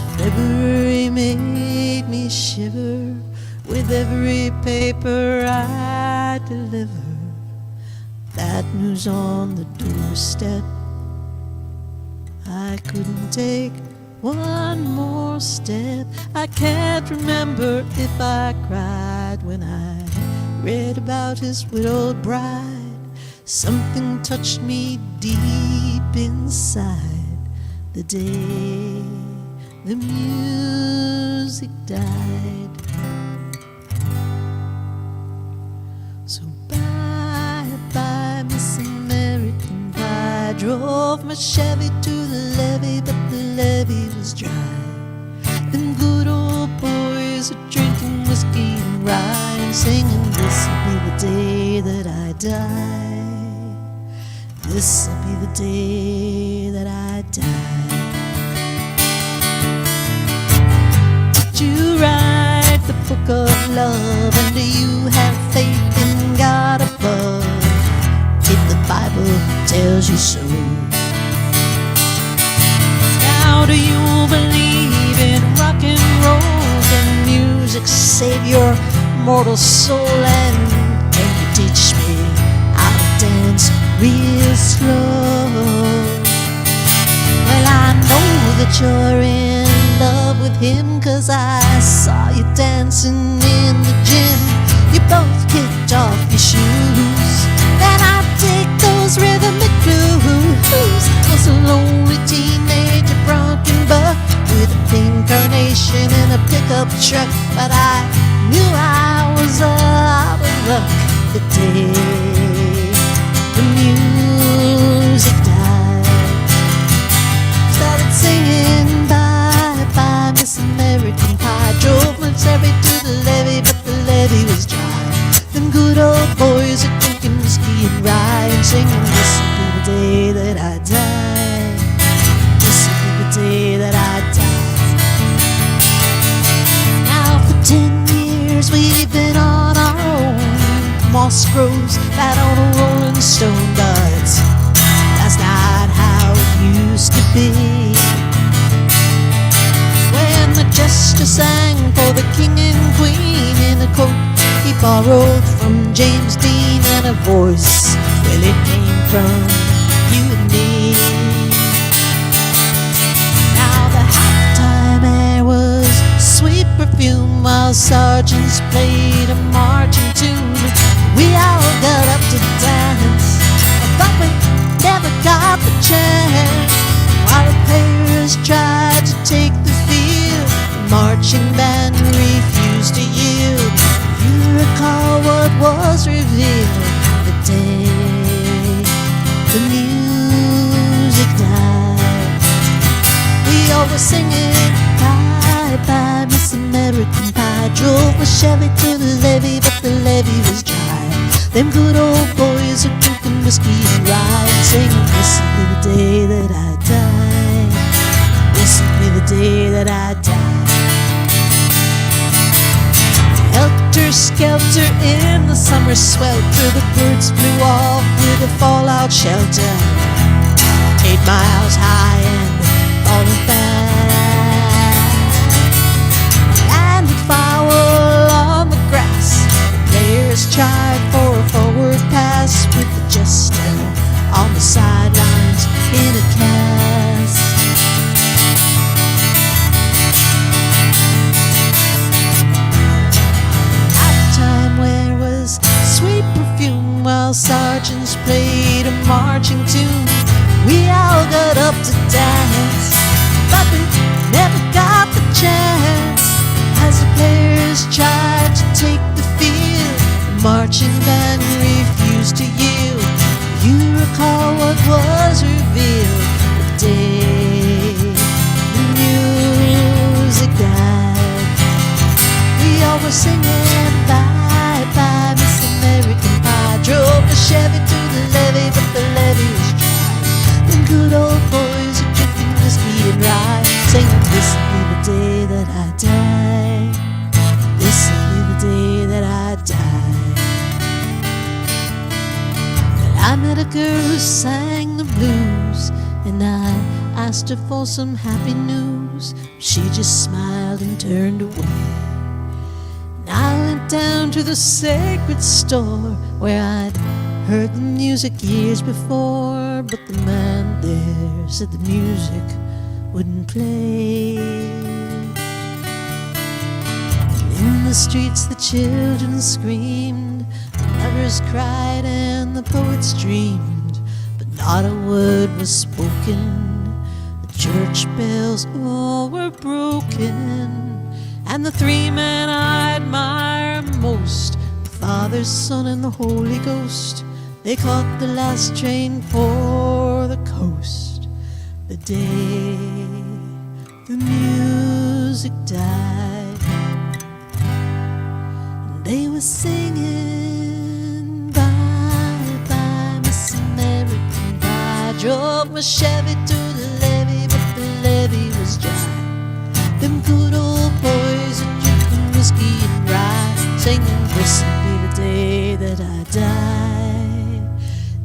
But February made me shiver with every paper I delivered. Bad news on the doorstep. I couldn't take one more step. I can't remember if I cried when I read about his widowed bride. Something touched me deep inside the day the music died. So bye, Miss American Pie. Drove my Chevy to the levee, but the levee was dry. Them good old boys are drinking whiskey and rye and singing, this'll be the day that I die. This'll be the day that I die. Did you write the book of love, and do you have faith in God above? If the Bible tells you so. Now do you believe in rock and roll? Can music save your mortal soul? And can you teach me how to dance real slow? Well, I know that you're in love with him, 'cause I saw you dancing in the gym. You both kicked off your shoes, and I take those rhythmic blues. Was a lonely teenager bronking buck with a pink carnation in a pickup truck, but I knew I was out of luck the day the music died. Started singing bye bye Miss American Pie. Drove my Chevy to the levee, but the levee was dry. Them good old boys are drinking whiskey and rye and singing, this'll be the day that I die. This'll be the day that I die. Now for 10 years we've been on our own. Moss grows fat on a rolling stone, but that's not how it used to be. When the jester sang for the king and queen in a coat he borrowed from James Dean, and a voice, well, it came from you and me. Now the halftime air was sweet perfume while sergeants played a marching tune. We all got up to dance, but we never got the chance. While the players tried to take the field, the marching band refused. refused to yield. You recall what was revealed the day the music died. We all were singing bye bye Miss American Pie. Drove a Chevy to the levee, but the levee was dry. Them good old boys are drinking whiskey and rye and singing, this will be the day that I die. This will be the day that I die. Helter skelter in the summer swelter, the birds flew off with a fallout shelter. 8 miles high and falling fast. Landed foul on the grass. The players tried for a forward pass with the jester on the sidelines in a cast. Where was sweet perfume while sergeants played a marching tune. We all got up to dance, but we never got the chance. As the players tried to take the field, the marching band refused to yield. You recall what was revealed the day the music died. We all were singing bye bye Miss American Pie. Drove the Chevy to the levee, but the levee was dry. Them good old boys are drinking whiskey and rye, singing, this will be the day that I die. This will be the day that I die. But I met a girl who sang the blues, and I asked her for some happy news. She just smiled and turned away. I went down to the sacred store where I'd heard the music years before, but the man there said the music wouldn't play. And in the streets the children screamed, the lovers cried and the poets dreamed, but not a word was spoken. The church bells all were broken. And the 3 men I admire most, the Father, Son, and the Holy Ghost, they caught the last train for the coast. The day the music died, and they were singing bye bye Miss American Pie. Drove my Chevy to the levee, but the levee was dry. Them good old boys are drinking whiskey and rye, singing, this'll be the day that I die.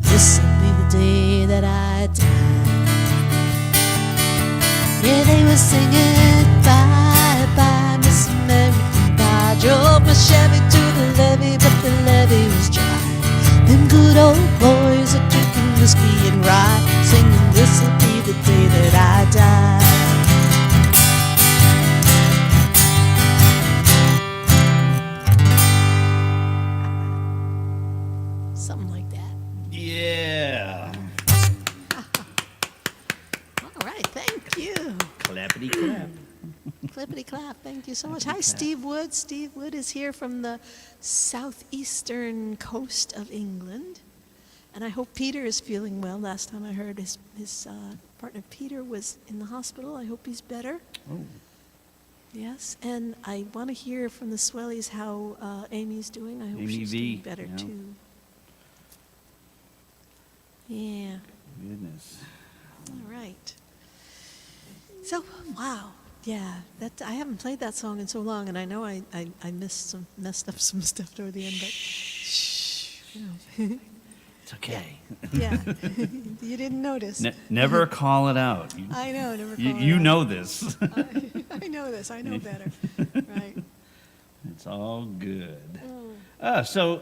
This'll be the day that I die. Yeah, they were singing bye bye Miss American Pie. Drove my Chevy to the levee, but the levee was dry. Them good old boys are drinking whiskey and rye, singing, this'll be the day that I die. Something like that. Yeah. All right, thank you. Clappity clap. Clippity clap, thank you so much. Hi, Steve Wood. Steve Wood is here from the southeastern coast of England. And I hope Peter is feeling well. Last time I heard his partner Peter was in the hospital. I hope he's better. Oh. Yes, and I want to hear from the Swellies how Amy's doing. I hope Amy she's V, doing better yeah. too. Yeah. Goodness. All right. So, wow. Yeah, that I haven't played that song in so long, and I know I messed up some stuff toward the end, but shh, you know. It's okay. Yeah, you didn't notice. Never call it out. I know, never call You it know out. this. I know this. I know better. Right. It's all good. Mm. So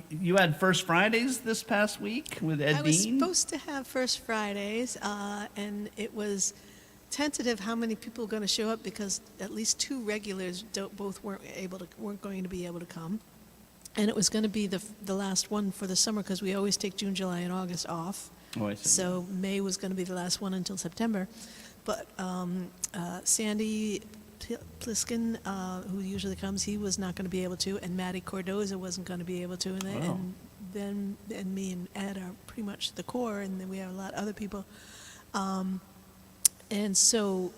you had First Fridays this past week with Ed I was Dean? supposed to have First Fridays, and it was tentative how many people were going to show up because at least 2 regulars weren't going to be able to come, and it was going to be the last one for the summer because we always take June, July, and August off. Oh, I see. So May was going to be the last one until September, but Sandy Pliskin, who usually comes, he was not going to be able to, and Matty Cordoza wasn't going to be able to, and then me and Ed are pretty much the core, and then we have a lot of other people. And so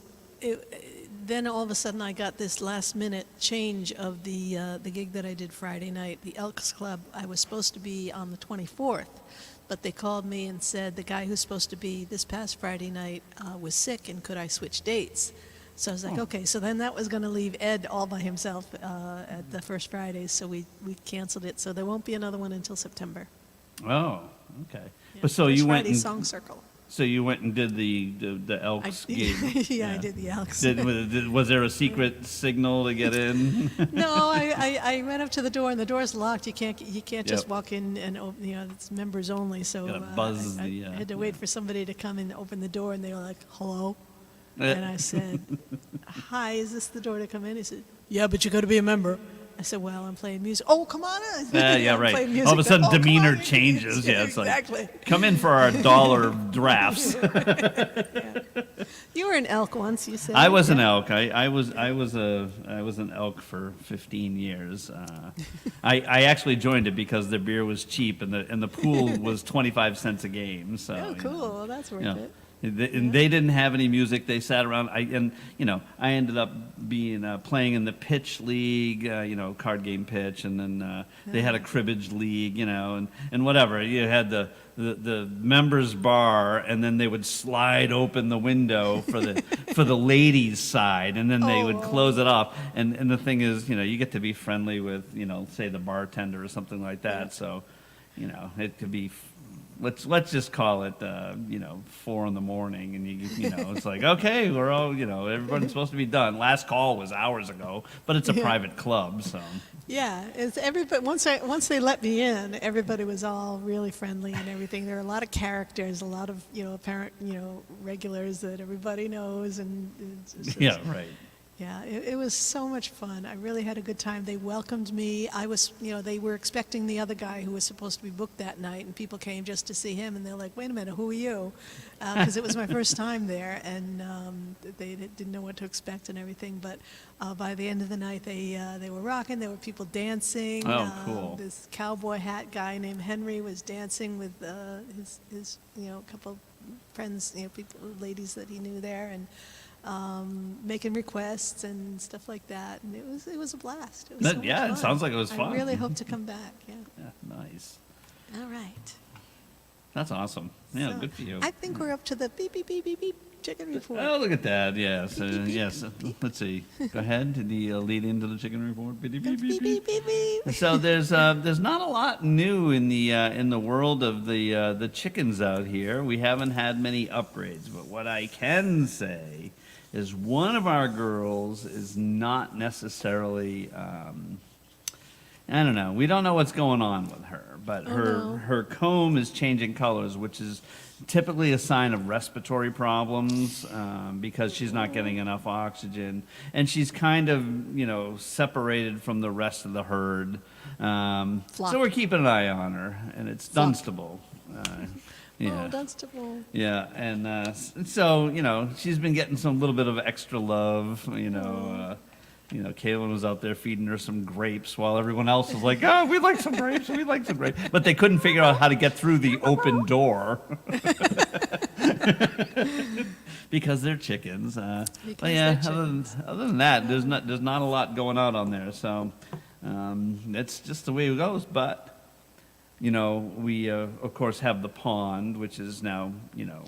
then all of a sudden I got this last minute change of the gig that I did Friday night, the Elks Club. I was supposed to be on the 24th, but they called me and said the guy who's supposed to be this past Friday night was sick, and could I switch dates? So I was like, okay. So then that was going to leave Ed all by himself at the first Friday, so we canceled it. So there won't be another one until September. Oh, okay. Yeah. But so First you went Friday and Song Circle. so you went and did the Elks gig. Yeah, I did the Elks. Was there a secret signal to get in? No, I went up to the door, and the door's locked. You can't just Yep. walk in and open, it's members only. So Gotta buzz I the, had to wait for somebody to come and open the door, and they were like, "Hello," and I said, "Hi, is this the door to come in?" He said, "Yeah, but you got to be a member." I said, "Well, I'm playing music." "Oh, come on in." Yeah, I'm right. playing music. All of a sudden, "Oh, come demeanor on in." changes. Yeah, it's exactly. like, come in for our $1 drafts. You were an elk once, you said. I was an yeah? elk. I was an elk for 15 years. I actually joined it because the beer was cheap and the pool was 25 cents a game. So Oh, cool. Well, that's worth it. And they didn't have any music. They sat around. I ended up being playing in the pitch league, card game pitch, and then they had a cribbage league, and whatever. You had the members bar, and then they would slide open the window for the ladies' side, and then they would close it off. And the thing is, you get to be friendly with, say the bartender or something like that. Yeah. So, it could be. Let's just call it 4 in the morning, and it's like, okay, we're all everybody's supposed to be done. Last call was hours ago, but it's a private club, so Yeah, it's everybody. Once they let me in, everybody was all really friendly and everything. There were a lot of characters, a lot of apparent regulars that everybody knows, and yeah, right. Yeah, it was so much fun. I really had a good time. They welcomed me. I was, they were expecting the other guy who was supposed to be booked that night, and people came just to see him, and they're like, wait a minute, who are you? Because it was my first time there, and they didn't know what to expect and everything. But by the end of the night, they were rocking. There were people dancing. Oh, cool. This cowboy hat guy named Henry was dancing with his couple friends, people, ladies that he knew there, and making requests and stuff like that, and it was a blast. It was so much Yeah, fun. it sounds like it was fun. I really hope to come back. Yeah. Yeah, nice. All right. That's awesome. Yeah, So, good for you. I think we're up to the beep beep beep beep beep chicken report. Oh, look at that. Yes. Yes. Let's see. Go ahead. Did the lead into the chicken report? Beep, beep, beep, Beep beep beep beep. So there's not a lot new in the world of the chickens out here. We haven't had many upgrades, but what I can say is one of our girls is not necessarily I don't know. We don't know what's going on with her, but her comb is changing colors, which is typically a sign of respiratory problems because she's not getting enough oxygen, and she's kind of separated from the rest of the herd. So we're keeping an eye on her, and it's Dunstable. Yeah. Oh, Dunstable. Yeah, and so she's been getting some little bit of extra love. Kaylin was out there feeding her some grapes while everyone else was like, "Oh, we'd like some grapes. We'd like some grapes," but they couldn't figure out how to get through the open door because they're chickens. But yeah, other than that, there's not a lot going on there. So that's just the way it goes. But we of course have the pond, which is now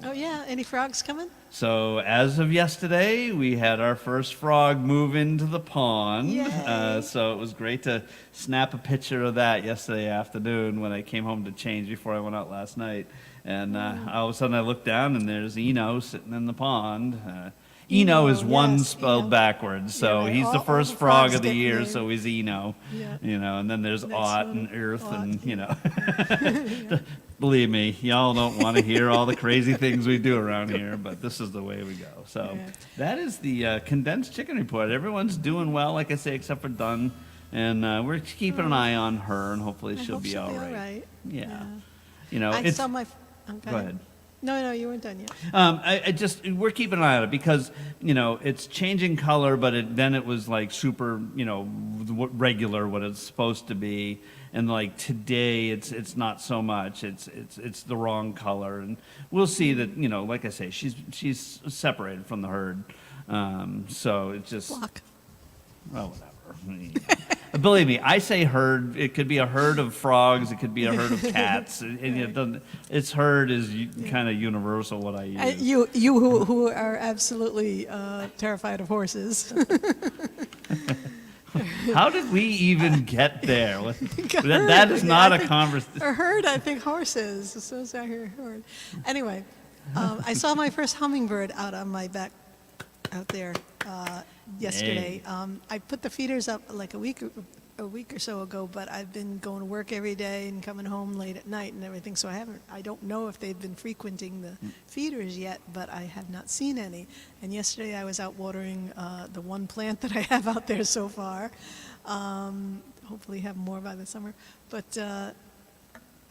Oh yeah, any frogs coming? So as of yesterday, we had our first frog move into the pond. Yay. So it was great to snap a picture of that yesterday afternoon when I came home to change before I went out last night. And all of a sudden I looked down and there's Eno sitting in the pond. Eno is one yes, spelled Eno. backwards, so Yeah, right. he's the All first the frog frogs of the get year, named. so he's Eno. Yeah. And then there's Next Ott one, and Earth Ott, and Believe me, y'all don't want to hear all the crazy things we do around here, but this is the way we go. So Yeah. that is the condensed chicken report. Everyone's doing well, like I say, except for Dunn, and we're keeping an eye on her, and hopefully I she'll hope be all right. right. Yeah. I It's saw my. go ahead. No, you weren't done yet. We're keeping an eye on it because, it's changing color, but then it was like super, regular what it's supposed to be. And like today, it's not so much. It's the wrong color, and we'll see that. Like I say, she's separated from the herd, so it's just. Flock. Well, whatever. Believe me, I say herd. It could be a herd of frogs. It could be a herd of cats. It doesn't. Its herd is kind of universal. What I use. You who are absolutely terrified of horses. How did we even get there? That is not a conversation. Or herd, I think horses. So is I hear herd. Anyway, I saw my first hummingbird out on my back out there yesterday. Hey. I put the feeders up like a week or so ago, but I've been going to work every day and coming home late at night and everything, so I don't know if they've been frequenting the feeders yet, but I have not seen any. And yesterday I was out watering the one plant that I have out there so far. Hopefully have more by the summer. But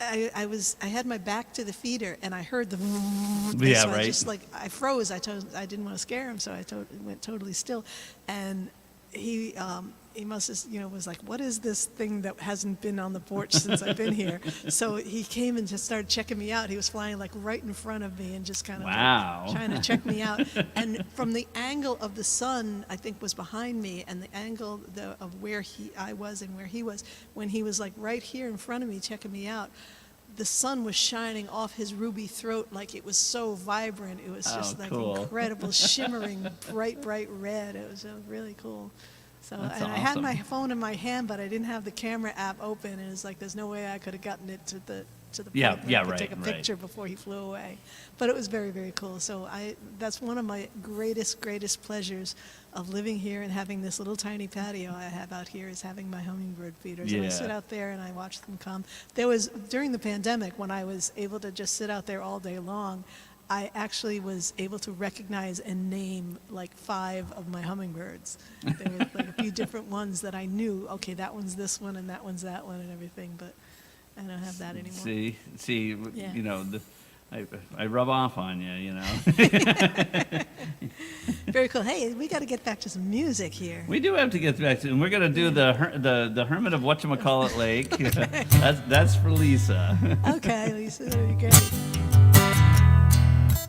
I had my back to the feeder and I heard the yeah, so right. I froze. I didn't want to scare him, so I went totally still. And he must have, was like, what is this thing that hasn't been on the porch since I've been here? So he came and just started checking me out. He was flying like right in front of me and just kind of trying to check me out. And from the angle of the sun, I think was behind me, and the angle of where I was and where he was, when he was like right here in front of me checking me out, the sun was shining off his ruby throat like it was so vibrant. It was just cool. Incredible, shimmering, bright red. It was really cool. So, That's and I had awesome. my phone in my hand, but I didn't have the camera app open, and it's like there's no way I could have gotten it to the point where I could take a picture before he flew away. But it was very, very cool. So that's one of my greatest pleasures of living here and having this little tiny patio I have out here is having my hummingbird feeders. And I sit out there and I watch them come. During the pandemic, when I was able to just sit out there all day long, I actually was able to recognize and name like 5 of my hummingbirds. There were like a few different ones that I knew, okay, that one's this one and that one's that one and everything, but I don't have that anymore. See, Yeah. I rub off on you, Very cool. Hey, we got to get back to some music here. We do have to get back to, and we're going to do the Hermit of Whatchamacallit Lake. That's for Lisa. Okay, Lisa, that'd be great.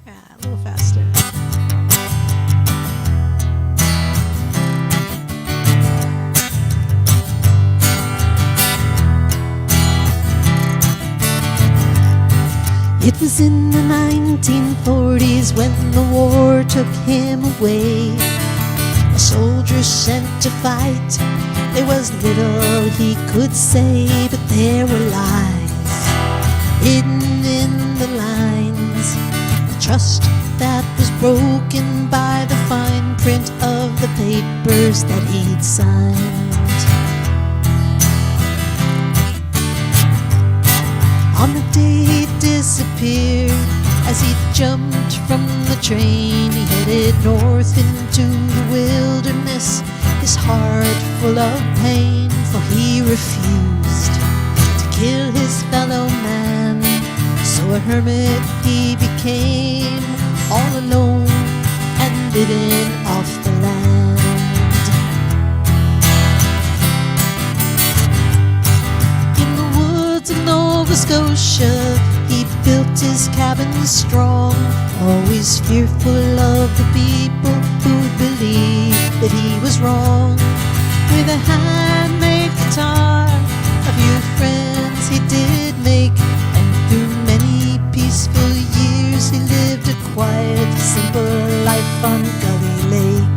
Yeah, a little faster. It was in the 1940s when the war took him away. A soldier sent to fight. There was little he could say, but there were lies hidden in the lines. The trust that was broken by the fine print of the papers that he'd signed. On the day he disappeared, as he jumped from the train, he headed north into the wilderness, his heart full of pain, for he refused to kill his fellow man. So a hermit he became, all alone and living off the land. In the woods of Nova Scotia, he built his cabin strong, always fearful of the people who'd believe that he was wrong. With a handmade guitar, a few friends he did make, and through many peaceful years he lived a quiet, simple life on Gully Lake.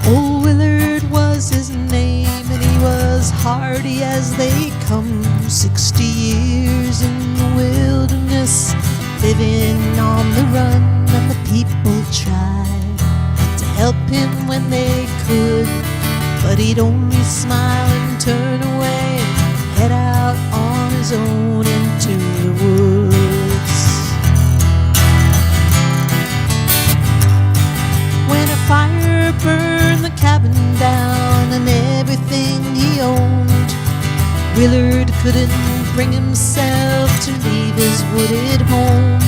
Old Willard was his name, and he was hardy as they come. 60 years in the wilderness, living on the run, and the people tried to help him when they could, but he'd only smile and turn away, head out on his own into the woods. When a fire burned Willard couldn't bring himself to leave his wooded home.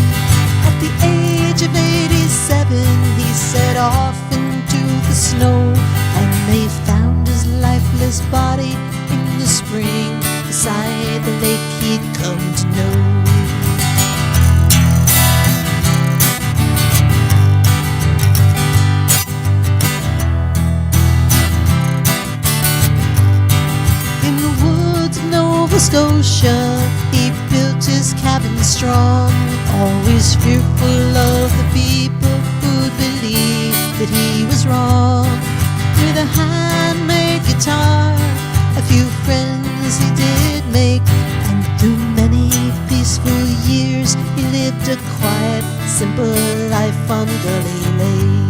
At the age of 87, he set off into the snow, and they found his lifeless body in the spring beside the lake he'd come to know. Nova Scotia, he built his cabin strong, always fearful of the people who'd believe that he was wrong. With a handmade guitar, a few friends he did make, and through many peaceful years he lived a quiet, simple life on Gully Lake.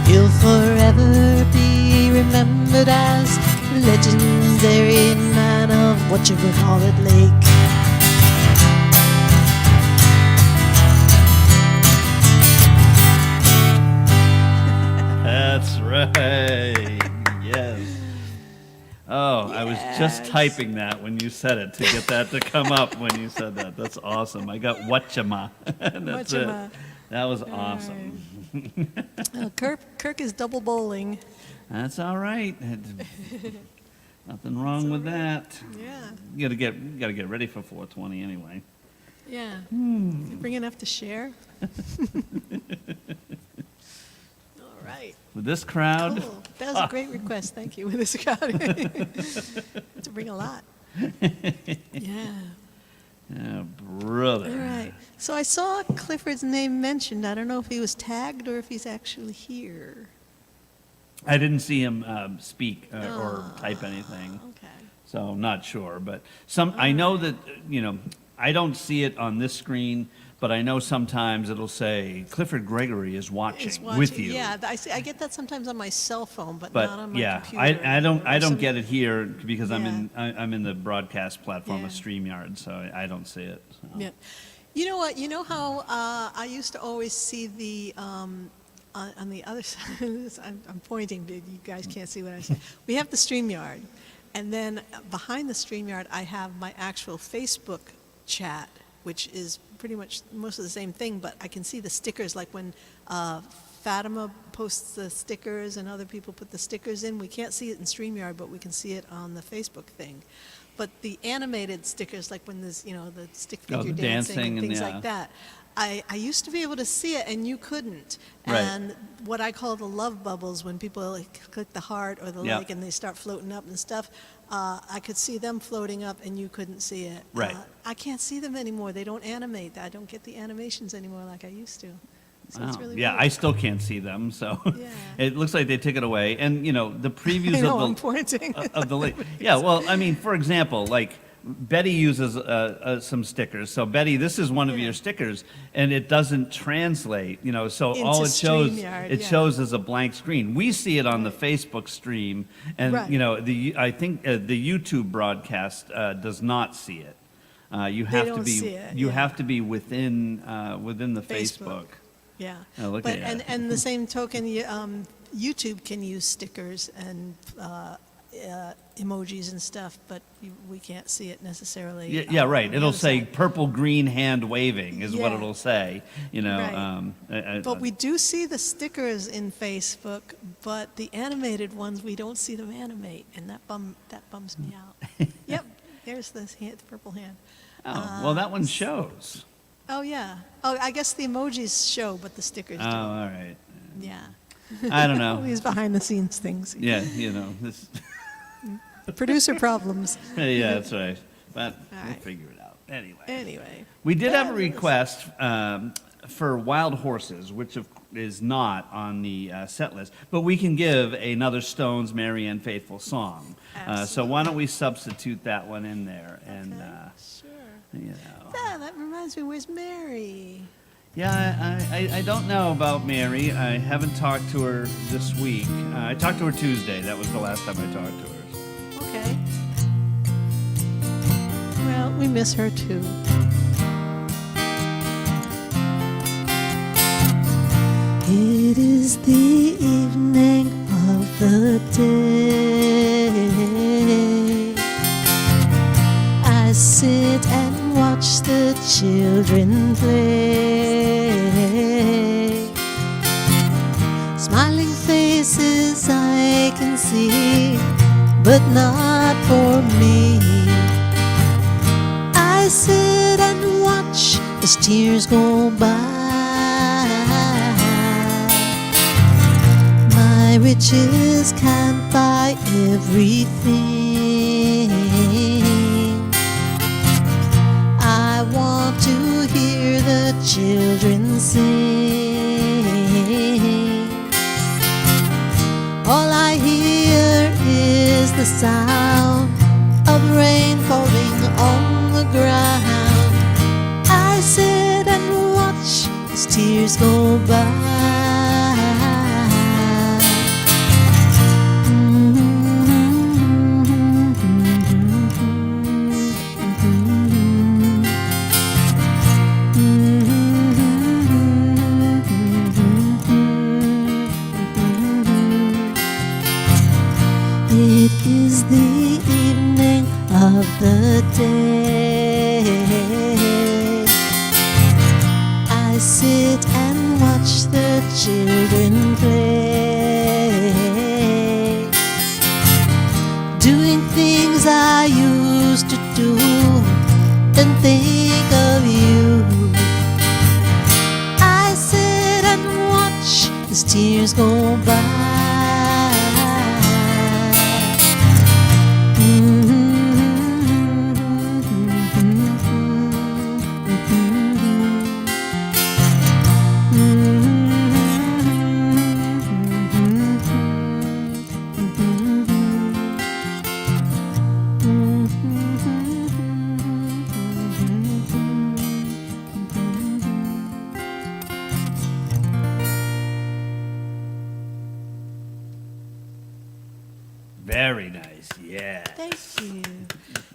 He'll forever be remembered as the legendary man of whatchamacallit Lake. That's right. Yes. Oh, I was just typing that when you said it to get that to come up when you said that. That's awesome. I got whatchama. That's Whatchama. it. That was awesome. Kirk is double bowling. That's all right. Nothing wrong with that. Yeah, You gotta get ready for 420 anyway. yeah. You bring enough to share? All right. With this crowd, Cool. That was a great request. Thank you. With this crowd. To bring a lot. Yeah. yeah, brother. All right. So I saw Clifford's name mentioned. I don't know if he was tagged or if he's actually here. I didn't see him speak or type anything, Okay. so I'm not sure. But I know that I don't see it on this screen, but I know sometimes it'll say Clifford Gregory is watching, It's watching. with you. Yeah, I get that sometimes on my cell phone, but But not on my yeah, computer. I don't Some- get it here because Yeah. I'm in the broadcast platform of Yeah. StreamYard, so I don't see it. So. Yeah. You know what? You know how I used to always see the on the other side. I'm pointing, but you guys can't see what I'm saying. We have the StreamYard, and then behind the StreamYard, I have my actual Facebook chat, which is pretty much most of the same thing. But I can see the stickers, like when Fatima posts the stickers and other people put the stickers in. We can't see it in StreamYard, but we can see it on the Facebook thing. But the animated stickers, like when there's, the stick Oh, figure the dancing dancing and and things yeah. like that, I used to be able to see it and you couldn't. Right. And what I call the love bubbles, when people click the heart or the Yeah. like and they start floating up and stuff, I could see them floating up and you couldn't see it. Right. I can't see them anymore. They don't animate. I don't get the animations anymore like I used to. So it's Wow. really Yeah, weird. I still can't see them, so Yeah. it looks like they took it away. And the previews I know, of I'm the pointing. of the lake. Yeah, well, I mean, for example, like Betty uses some stickers. So Betty, this is one of Yeah. your stickers, and it doesn't translate. So Into all it shows StreamYard, yeah. shows is a blank screen. We see it on the Facebook stream, and Right. I think the YouTube broadcast does not see it. You have to don't be see it, you yeah. have to be within the Facebook. Yeah. Oh, look But at that. and the same token, YouTube can use stickers and emojis and stuff, but we can't see it necessarily. Yeah, right. on the It'll other say side. purple green hand waving is what Yeah. it'll say. Right. But we do see the stickers in Facebook, but the animated ones we don't see them animate, and that bums me out. Yep, there's the purple hand. well, that one shows. Oh yeah. Oh, I guess the emojis show, but the stickers Oh, don't. all right. Yeah. I don't All know. these behind the scenes things. Yeah, this. Producer problems. Yeah, that's right. But we'll right. figure it out anyway. Anyway. We did have a Fabulous. request for Wild Horses, which is not on the set list, but we can give another Stones "Mary and Faithful" song. So why don't we substitute that one in there? And Sure. Yeah, that reminds me, where's Mary? Yeah, I don't know about Mary. I haven't talked to her this week. I talked to her Tuesday. That was the last time I talked to her. Okay. Well, we miss her too. It is the evening of the day. I sit and watch the children play. Smiling faces I can see, but not for me. I sit and watch as tears go by. My riches can't buy everything. I want to hear the children sing. All I hear is the sound of rain falling on the ground. I sit and watch as tears go by. It is the evening of the day. I sit and watch the children play, doing things I used to do, then think of you. I sit and watch as tears go by. Very nice, yeah. Thank you.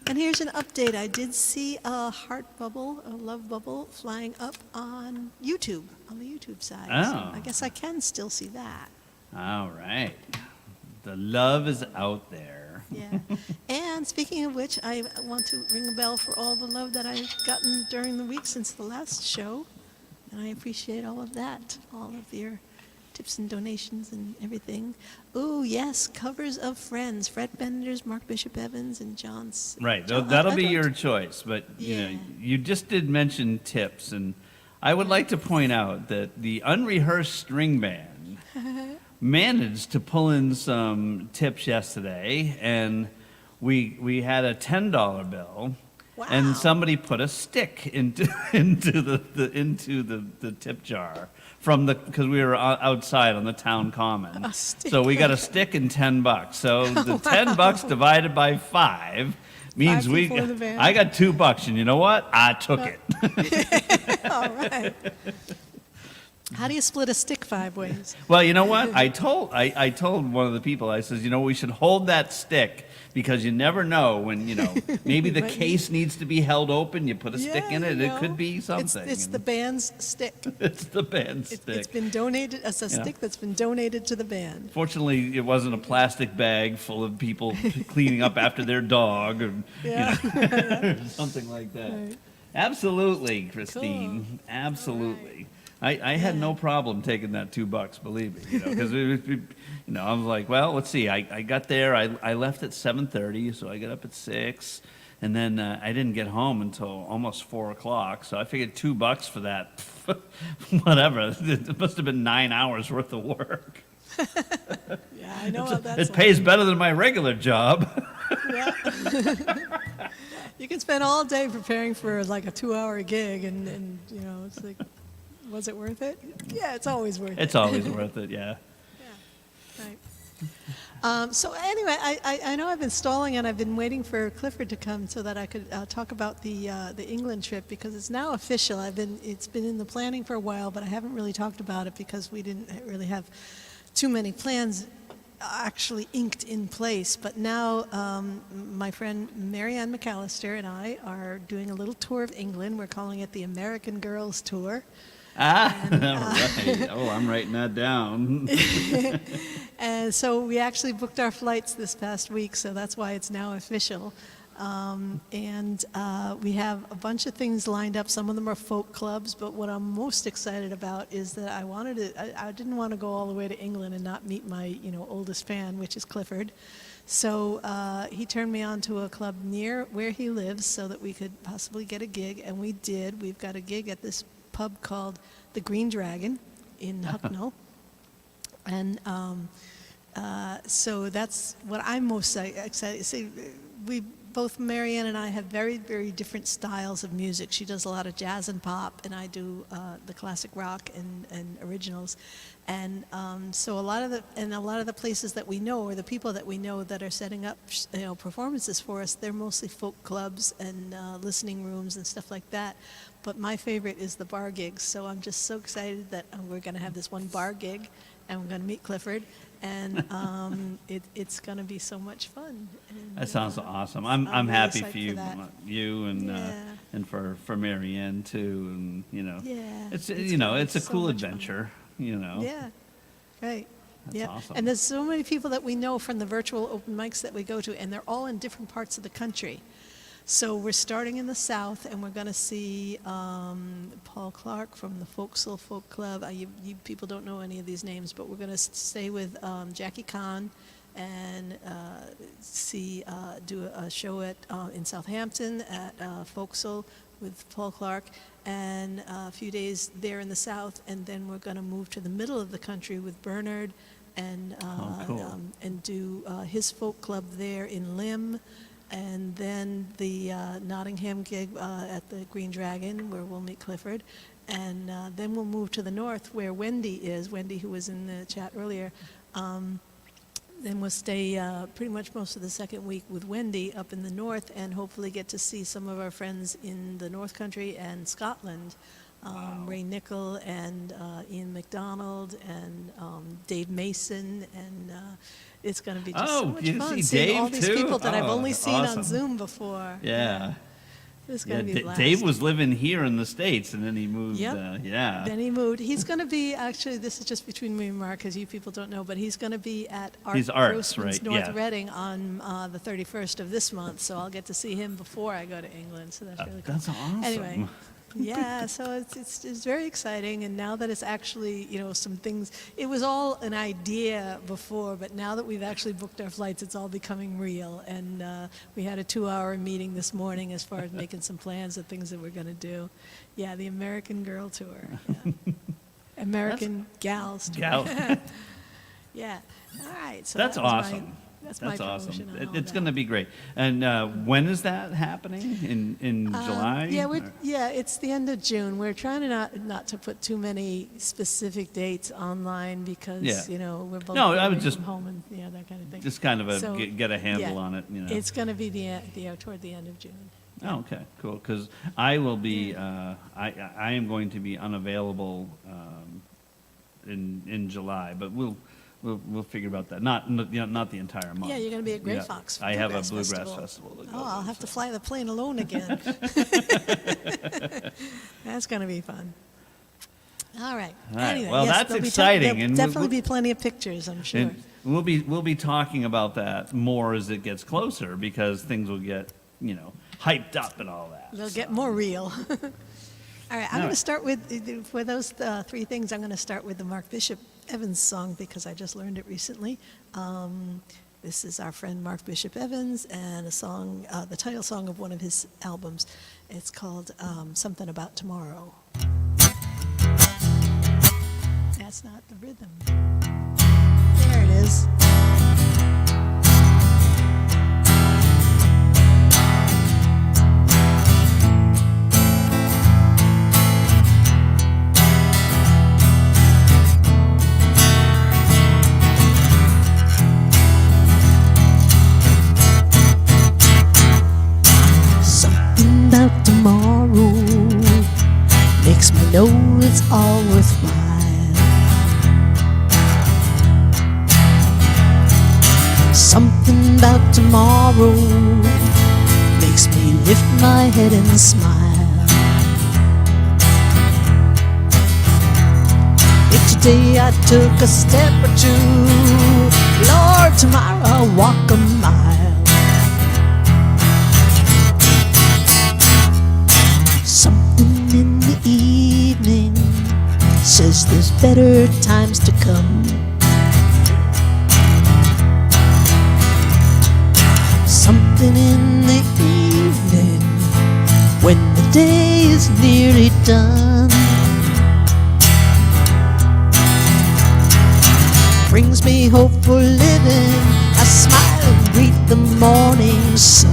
And here's an update. I did see a heart bubble, a love bubble, flying up on YouTube, on the YouTube side. So Oh. I guess I can still see that. All right. The love is out there. Yeah. And speaking of which, I want to ring a bell for all the love that I've gotten during the week since the last show. And I appreciate all of that, all of your tips and donations and everything. Oh, yes, covers of Friends. Fred Bender's, Mark Bishop Evans, and John's. Right, John, that'll I be don't- your choice, but you know, Yeah. you just did mention tips, and I would like to point out that the unrehearsed string band managed to pull in some tips yesterday, and we had a $10 bill, Wow. and somebody put a stick into the tip jar from because we were outside on the town common. A stick. So we got a stick and $10. So the $10 divided by 5 means 5 people in the band. I got $2, and you know what? I took it. All right. How do you split a stick 5 ways? Well, you know what? I told one of the people, I says, you know, we should hold that stick because you never know when, you know, maybe the But- case needs to be held open, you put a stick in Yeah, it, you it could know, be something. It's the band's stick. It's the band stick. It's been donated, as a You know. stick that's been donated to the band. Fortunately, it wasn't a plastic bag full of people cleaning up after their dog or Yeah. or something like that. Right. Absolutely, Christine. Absolutely. I had no problem taking that $2, believe me, you know, because you know, I was like, well, let's see. I got there. I left at 7:30, so I got up at 6, and then I didn't get home until almost 4 o'clock. So I figured $2 for that, whatever. It must have been 9 hours worth of work. Yeah, I know how that's It pays better than my regular job. Yeah. You can spend all day preparing for like a 2-hour gig, and you know, it's like, was it worth it? Yeah, it's always worth it. It's always worth it, yeah. Yeah, right. So anyway, I know I've been stalling and I've been waiting for Clifford to come so that I could talk about the England trip, because it's now official. It's been in the planning for a while, but I haven't really talked about it because we didn't really have too many plans actually inked in place. But now my friend Marianne McAllister and I are doing a little tour of England. We're calling it the American Girls Tour. Right. Oh, I'm writing that down. And so we actually booked our flights this past week, so that's why it's now official. We have a bunch of things lined up. Some of them are folk clubs, but what I'm most excited about is that I didn't want to go all the way to England and not meet my, oldest fan, which is Clifford. So he turned me on to a club near where he lives so that we could possibly get a gig, and we did. We've got a gig at this pub called the Green Dragon in Hucknall. And so that's what I'm most excited. See, both Marianne and I have very, very different styles of music. She does a lot of jazz and pop, and I do the classic rock and originals. And so a lot of the places that we know, or the people that we know that are setting up, performances for us, they're mostly folk clubs and listening rooms and stuff like that. But my favorite is the bar gigs. So I'm just so excited that we're going to have this one bar gig, and we're going to meet Clifford. And it's going to be so much fun. And, That sounds awesome. I'm really happy psyched for you, for that. and for Marianne too, and Yeah, it's it's you know gonna be it's a so cool much fun. adventure, Yeah, right. That's Yeah, awesome. and there's so many people that we know from the virtual open mics that we go to, and they're all in different parts of the country. So we're starting in the South, and we're going to see Paul Clark from the Folksville Folk Club. You people don't know any of these names, but we're going to stay with Jackie Kahn and do a show in Southampton at Folksville with Paul Clark, and a few days there in the South, and then we're going to move to the middle of the country with Bernard and cool. and do his folk club there in Lymm. And then the Nottingham gig at the Green Dragon, where we'll meet Clifford. And then we'll move to the north, where Wendy is, Wendy, who was in the chat earlier. Then we'll stay pretty much most of the second week with Wendy up in the north, and hopefully get to see some of our friends in the North Country and Scotland. Ray Nichol and Ian MacDonald and Dave Mason, and it's going to be just so much you fun see seeing Dave all these too? people that I've only seen Awesome. on Zoom before. Yeah. It's going to be a blast. Dave was living here in the States, and then he moved. Yep. Yeah. Then he moved. He's going to be, actually, this is just between me and Mark, because you people don't know, but he's going to be at He's Arts, Grossman's right? North Yeah. Reading on the 31st of this month, so I'll get to see him before I go to England, so that's really cool. That's awesome. Anyway, yeah, so it's very exciting, and now that it's actually, some things, it was all an idea before, but now that we've actually booked our flights, it's all becoming real, and we had a 2-hour meeting this morning as far as making some plans of things that we're going to do. Yeah, the American Girl Tour. Yeah. American Gals Tour. Gal- Yeah. All right. So That's that was awesome. That's That's my awesome. promotion on all It's that. going to be great. And when is that happening? In July? Yeah, Or- it's the end of June. We're trying to not to put too many specific dates online because Yeah. we're both No, I was working just- from home and that kind of thing. Just kind of So, get a handle yeah, on it. It's going to be toward the end of June. Oh, okay, cool. Because I will be, I am going to be unavailable in July, but we'll figure about that. Not the entire month. Yeah, you're going to be at Grey Yeah. Fox I have a Bluegrass bluegrass Festival. festival to go Oh, I'll to, have to so. fly the plane alone again. That's going to be fun. All right. All right. Anyway, Well, yes, that's there'll be exciting, There'll and definitely we'll- be plenty of pictures, I'm sure. And we'll be talking about that more as it gets closer because things will get hyped up and all that. They'll so. get more real. All right, I'm All going to right. start with, for those three things, I'm going to start with the Mark Bishop Evans song because I just learned it recently. This is our friend Mark Bishop Evans and a song, the title song of one of his albums. It's called Something About Tomorrow. That's not the rhythm. There it is. Something about tomorrow makes me know it's all worthwhile. Something about tomorrow makes me lift my head and smile. Yesterday I took a step or two. Lord, tomorrow I'll walk a mile. Something in the evening says there's better times to come. Something in the evening when the day is nearly done brings me hope for living. I smile and greet the morning sun.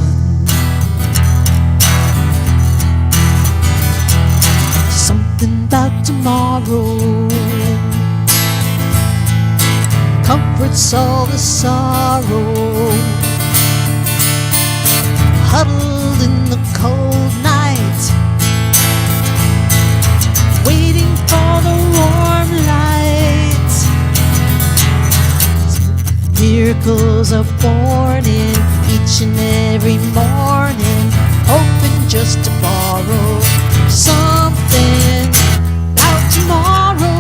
Something about tomorrow comforts all the sorrow. Huddled in the cold night, waiting for the warm light. Miracles are born in each and every morning, hoping just to borrow something about tomorrow.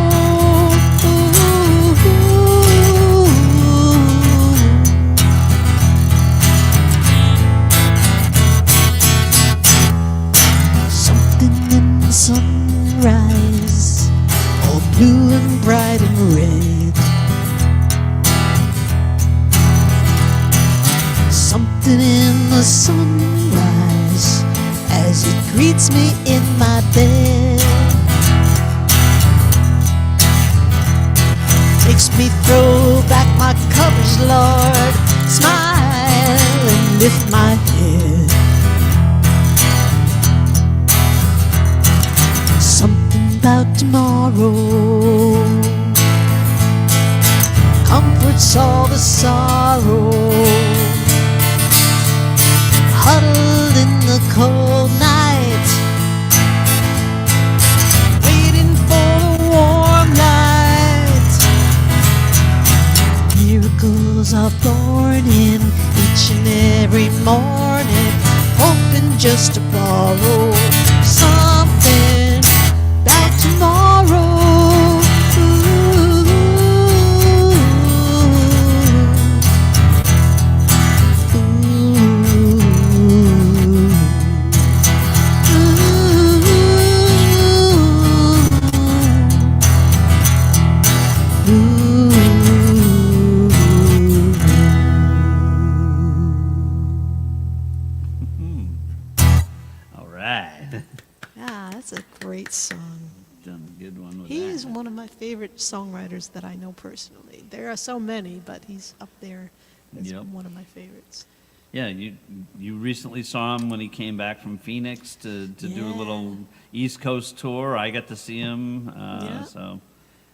Sunrise, all blue and bright and red. Something in the sunrise as it greets me in my bed. Makes me throw back my covers, Lord, smile and lift my head. Something about tomorrow comforts all the sorrow. Huddled in the cold night, waiting for the warm light. Miracles are born in each and every morning, hoping just to borrow something about tomorrow. All right. Yeah, that's a great song. Done a good one with He that. is one of my favorite songwriters that I know personally. There are so many, but he's up there as Yep. one of my favorites. Yeah, you recently saw him when he came back from Phoenix to do a Yeah. little East Coast tour. I got to see him, Yeah. so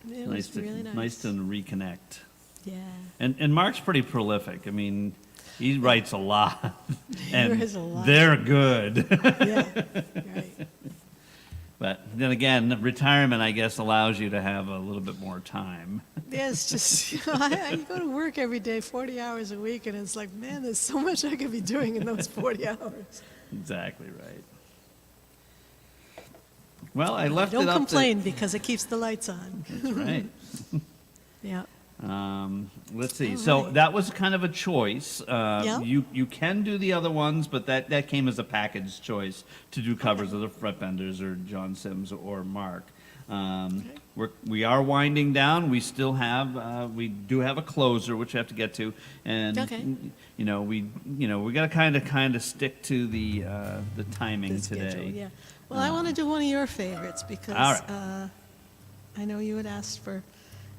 It nice was to really nice to reconnect. Yeah. And Mark's pretty prolific. I mean, he writes a lot, and writes a lot. they're good. Yeah, right. But then again, retirement, I guess, allows you to have a little bit more time. Yeah, it's just, I go to work every day, 40 hours a week, and it's like, man, there's so much I could be doing in those 40 hours. Exactly right. Well, I left it Don't up complain because it keeps the lights on. to... That's right. Yeah. Let's see. All So right. that was kind of a choice. Yeah. You can do the other ones, but that came as a package choice to do covers of the Fretbenders or John Sims or Mark. We are winding down. We still have we do have a closer which we have to get to, and Okay. we got to kind of stick to the timing The today. schedule, yeah. Well, I want to do one of your favorites because All right. I know you had asked for,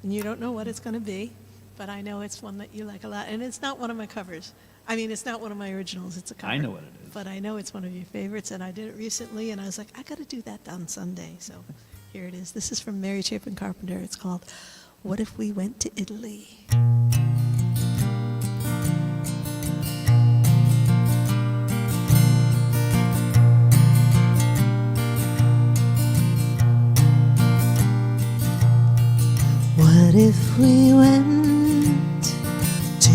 and you don't know what it's going to be, but I know it's one that you like a lot, and it's not one of my covers. I mean, it's not one of my originals. It's a cover. I know what it is. But I know it's one of your favorites, and I did it recently, and I was like, I got to do that on Sunday. So here it is. This is from Mary Chapin Carpenter. It's called "What If We Went to Italy." What if we went to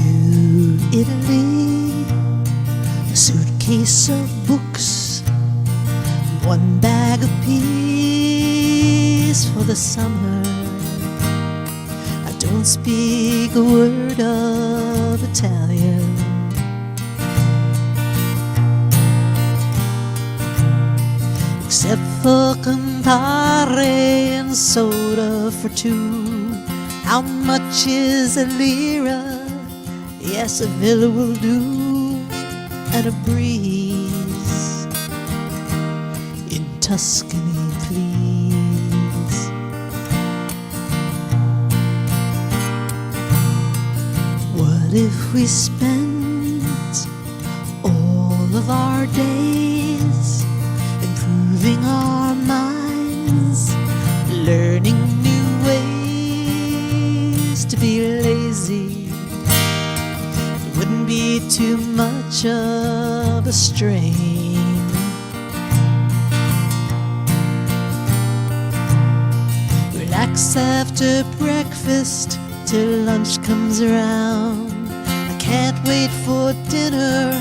Italy? A suitcase of books, one bag of peas for the summer. don't speak a word of Italian. Except for Campari and soda for two. How much is a lira? Yes, a villa will do. And a breeze in Tuscany, please. What if we spent all of our days improving our minds, learning new ways to be lazy? It wouldn't be too much of a strain. Relax after breakfast till lunch comes around. I can't wait for dinner.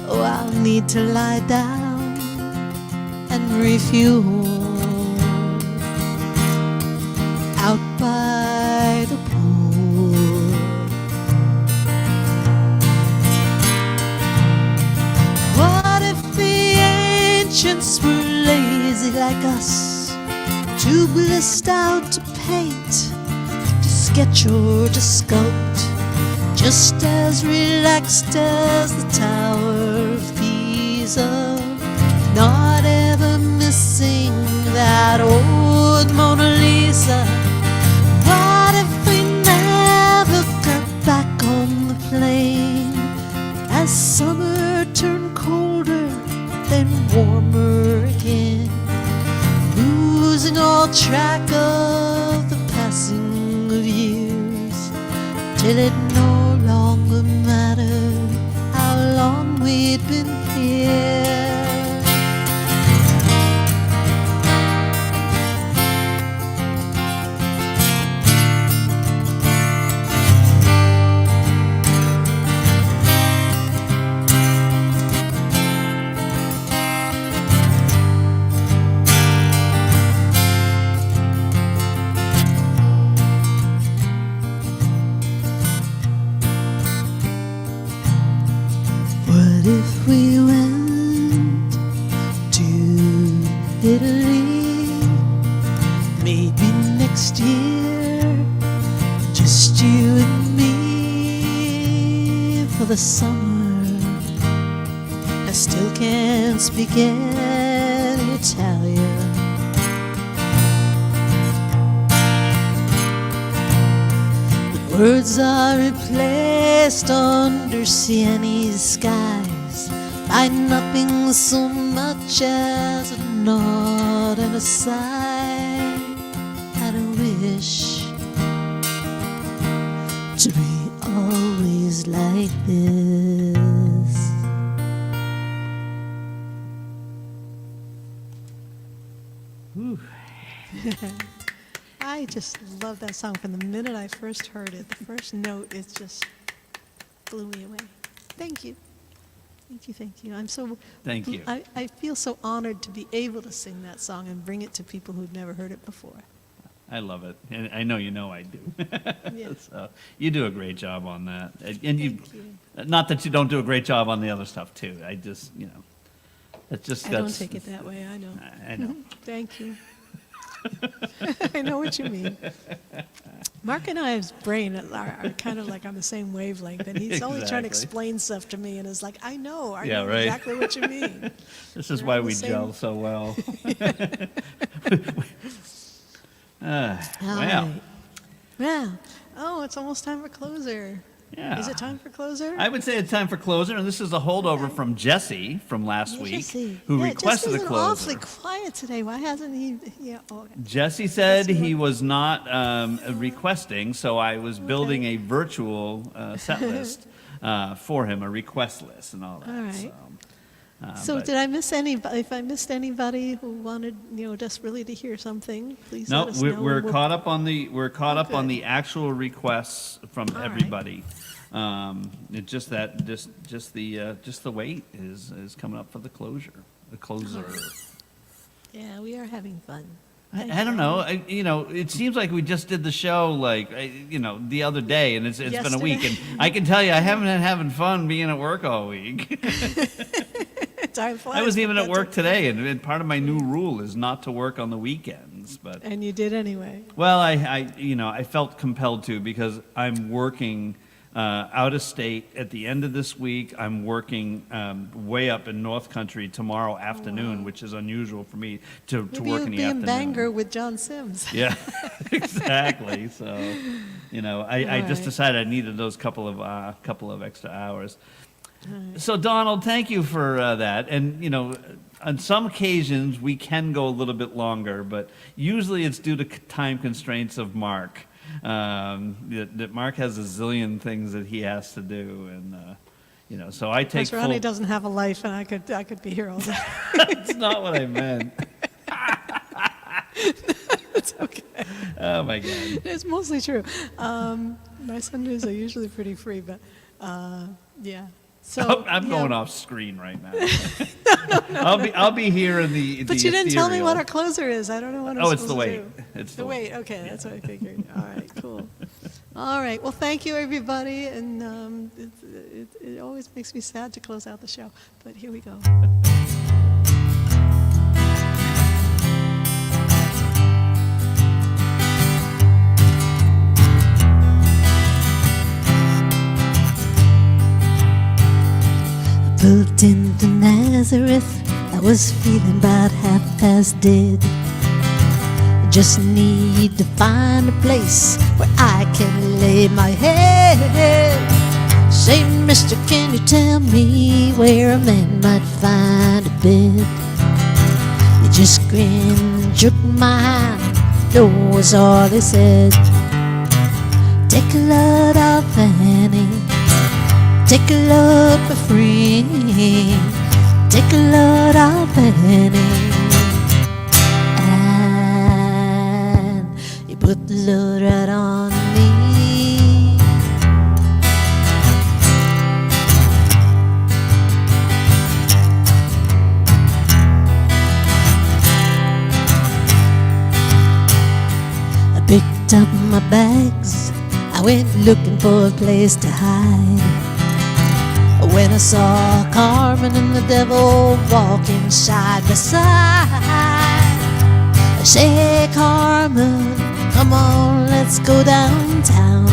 Oh, I'll need to lie down and refuel out by the pool. What if the ancients were lazy like us, too blissed out to paint, to sketch or to sculpt, just as relaxed as the Tower of Pisa, not ever missing that old Mona Lisa? What if we never got back on the plane as summer turned colder, then warmer again, losing all track of the passing of years, till it no longer mattered how long we'd been here? What if we went to Italy, maybe next year, just you and me for the summer? I still can't speak any Italian. Words are replaced under Sienese skies by nothing so much as a nod and a sigh, and a wish to be always like this. I just love that song from the minute I first heard it. The first note, it just blew me away. Thank you. Thank you, thank you. I'm so... Thank you. I feel so honored to be able to sing that song and bring it to people who've never heard it before. I love it, and I know I do. Yeah. So you do a great job on that, and you, Thank you. not that you don't do a great job on the other stuff too. I just, it's just I don't take it that way, I know. I know. Thank you. I know what you mean. Mark and I's brain are kind of like on the same wavelength, and he's only trying to Exactly. explain stuff to me, and it's like, I know, I Yeah, know right. exactly what you mean. This is We're why on the we same- gel so well. All Wow. right. Yeah. Oh, it's almost time for closer. Yeah. Is it time for closer? I would say it's time for closer, and this is a holdover from Jesse from last Yeah, week, Jesse. who Yeah, requested a Jesse's closer. awfully quiet today. Why hasn't he? Yeah. Oh, okay. Jesse said Jesse, he what- was not requesting, so I was building a virtual set list for him, a request list and all that. All right. So, So did I miss anybody? If I missed anybody who wanted, just really to hear something, please no, let us know. we're caught up on the good. the actual requests from All right. everybody. It's just that just the wait is coming up for the closer. The closer. Yeah, we are having fun. I don't know. It seems like we just did the show the other day, and it's been a week, and I can tell you I haven't been having fun being at work all week. Time flies. I was even at That's work today, and part of my new rule is not to work on the weekends. But And you did anyway. well, I felt compelled to because I'm working out of state at the end of this week. I'm working way up in North Country tomorrow afternoon, which is unusual for me to Maybe work you'll in the be in afternoon. Bangor with John Sims. Yeah, exactly. So, I just right. decided I needed those couple of extra hours. So, Donald, thank you for that. And, on some occasions we can go a little bit longer, but usually it's due to time constraints of Mark. That Mark has a zillion things that he has to do, and so I take Because Ronnee doesn't have a life, and I could be here all day. That's not what I meant. It's okay. Oh my God. It's mostly true. My Sundays are usually pretty free, but yeah. So I'm yeah. going off screen right now. I'll be here in the. But you didn't tell me ethereal. what our closer is. I don't know what I'm Oh, it's supposed the to wait. do. It's The wait. Okay, that's what I figured. All right, cool. All right. Well, thank you, everybody. And it always makes me sad to close out the show, but here we go. Pulled into Nazareth, I was feeling about half past dead. Just need to find a place where I can lay my head. Say, mister, can you tell me where a man might find a bed? He just grinned, shook my hand, no was all he said. Take a load off Annie, take a look for free. Take a load off Annie, and you put the load right on me. I picked up my bags, I went looking for a place to hide. When I saw Carmen and the devil walking side by side, I said, hey Carmen, come on, let's go downtown.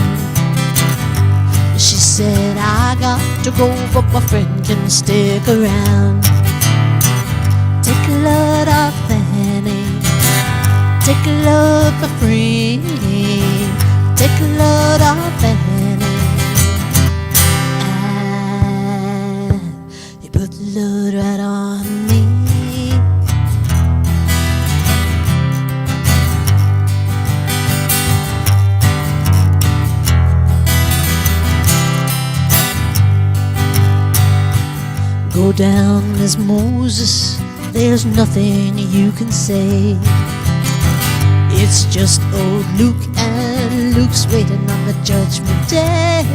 She said, I got to go, but my friend can stick around. Take a load off Annie, take a load for free. Take a load off Annie, put the load right on me. Go down as Moses, there's nothing you can say. It's just old Luke, and Luke's waiting on the judgment day.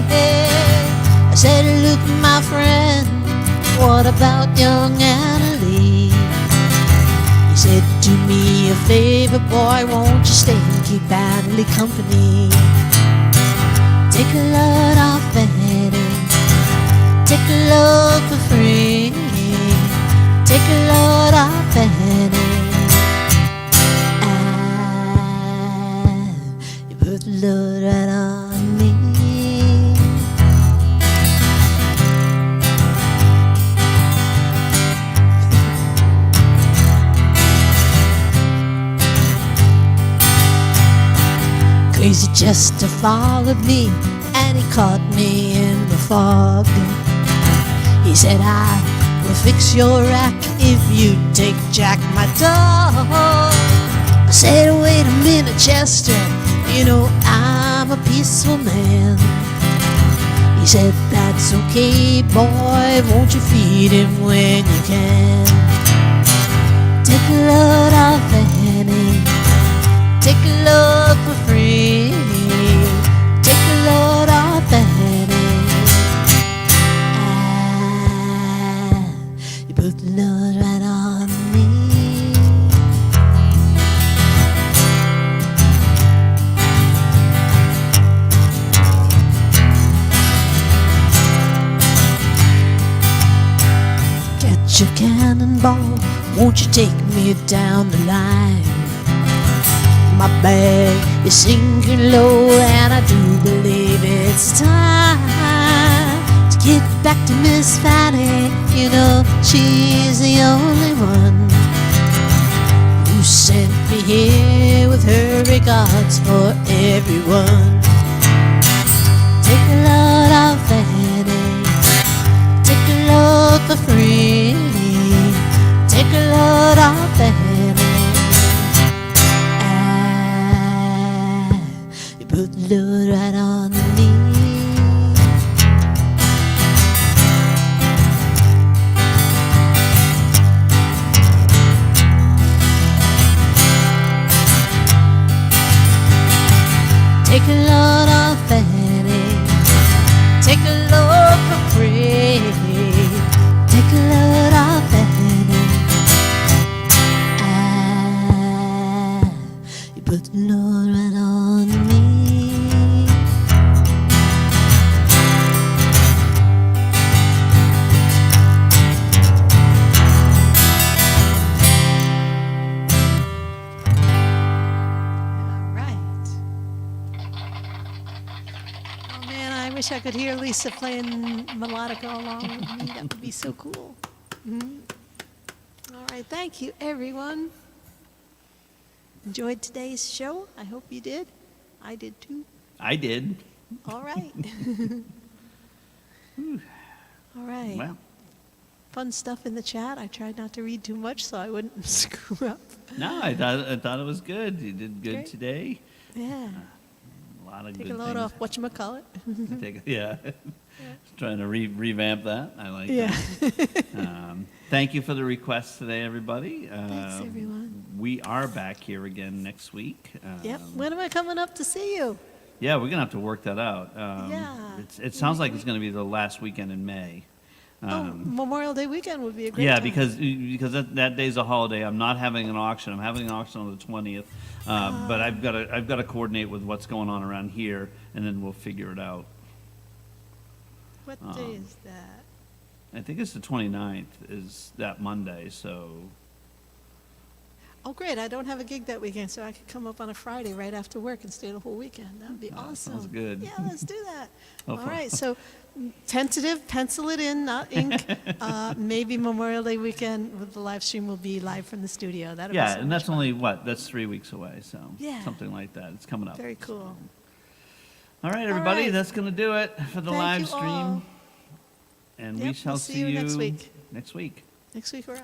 I said, Luke, my friend, what about young Annalie? He said, do me a favor, boy, won't you stay and keep Annalie company? Take a load off Annie, take a load for free. Take a load off Annie, and you put the load right on me. Crazy Chester followed me, and he caught me in the fog. He said, I will fix your rack if you take Jack, my dog. I said, wait a minute, Chester, you know I'm a peaceful man. He said, that's okay, boy, won't you feed him when you can? Take a load off Annie, take a load for free. Take a load off Annie, and you put the load right on me. Shoot your cannonball, won't you take me down the line? My bag is sinking low, and I do believe it's time to get back to Miss Fanny. You know, she's the only one who sent me here with her regards for everyone. Take a load off Fanny, take a load for free, take a load off Fanny. Put the load right on me. Take a load off Fanny, take a load for free, take a load off Fanny. You put the load right on me. I wish I could hear Lisa playing melodica along with me. That would be so cool. All right, thank you, everyone. Enjoyed today's show? I hope you did. I did too. I did. All right. All right. Well, Fun stuff in the chat. I tried not to read too much so I wouldn't screw up. no, I thought it was good. You did good Great. today. Yeah. A lot of Take good a load things. off whatchamacallit. Yeah. Trying to revamp that. I like Yeah. that. Thank you for the requests today, everybody. Thanks, everyone. We are back here again next week. Yep. When am I coming up to see you? Yeah, we're going to have to work that out. Yeah. It sounds like it's going to be the last weekend in May. Memorial Day weekend would be a great Yeah, time. because that day's a holiday. I'm not having an auction. I'm having an auction on the 20th. But I've got to coordinate with what's going on around here, and then we'll figure it out. What day is that? I think it's the 29th is that Monday, so Oh, great. I don't have a gig that weekend, so I could come up on a Friday right after work and stay the whole weekend. That would be awesome. sounds good. Yeah, let's do that. Oh, All fun. right, so tentative, pencil it in, not ink. Maybe Memorial Day weekend with the live stream will be live from the studio. That'll be yeah, so and much that's fun. only that's 3 weeks away, so Yeah. something like that. It's coming up. Very cool. All right, everybody, right. that's going to do it for the Thank live you stream. all. And Yep, we shall we'll see you next week. next week. Next week we're on.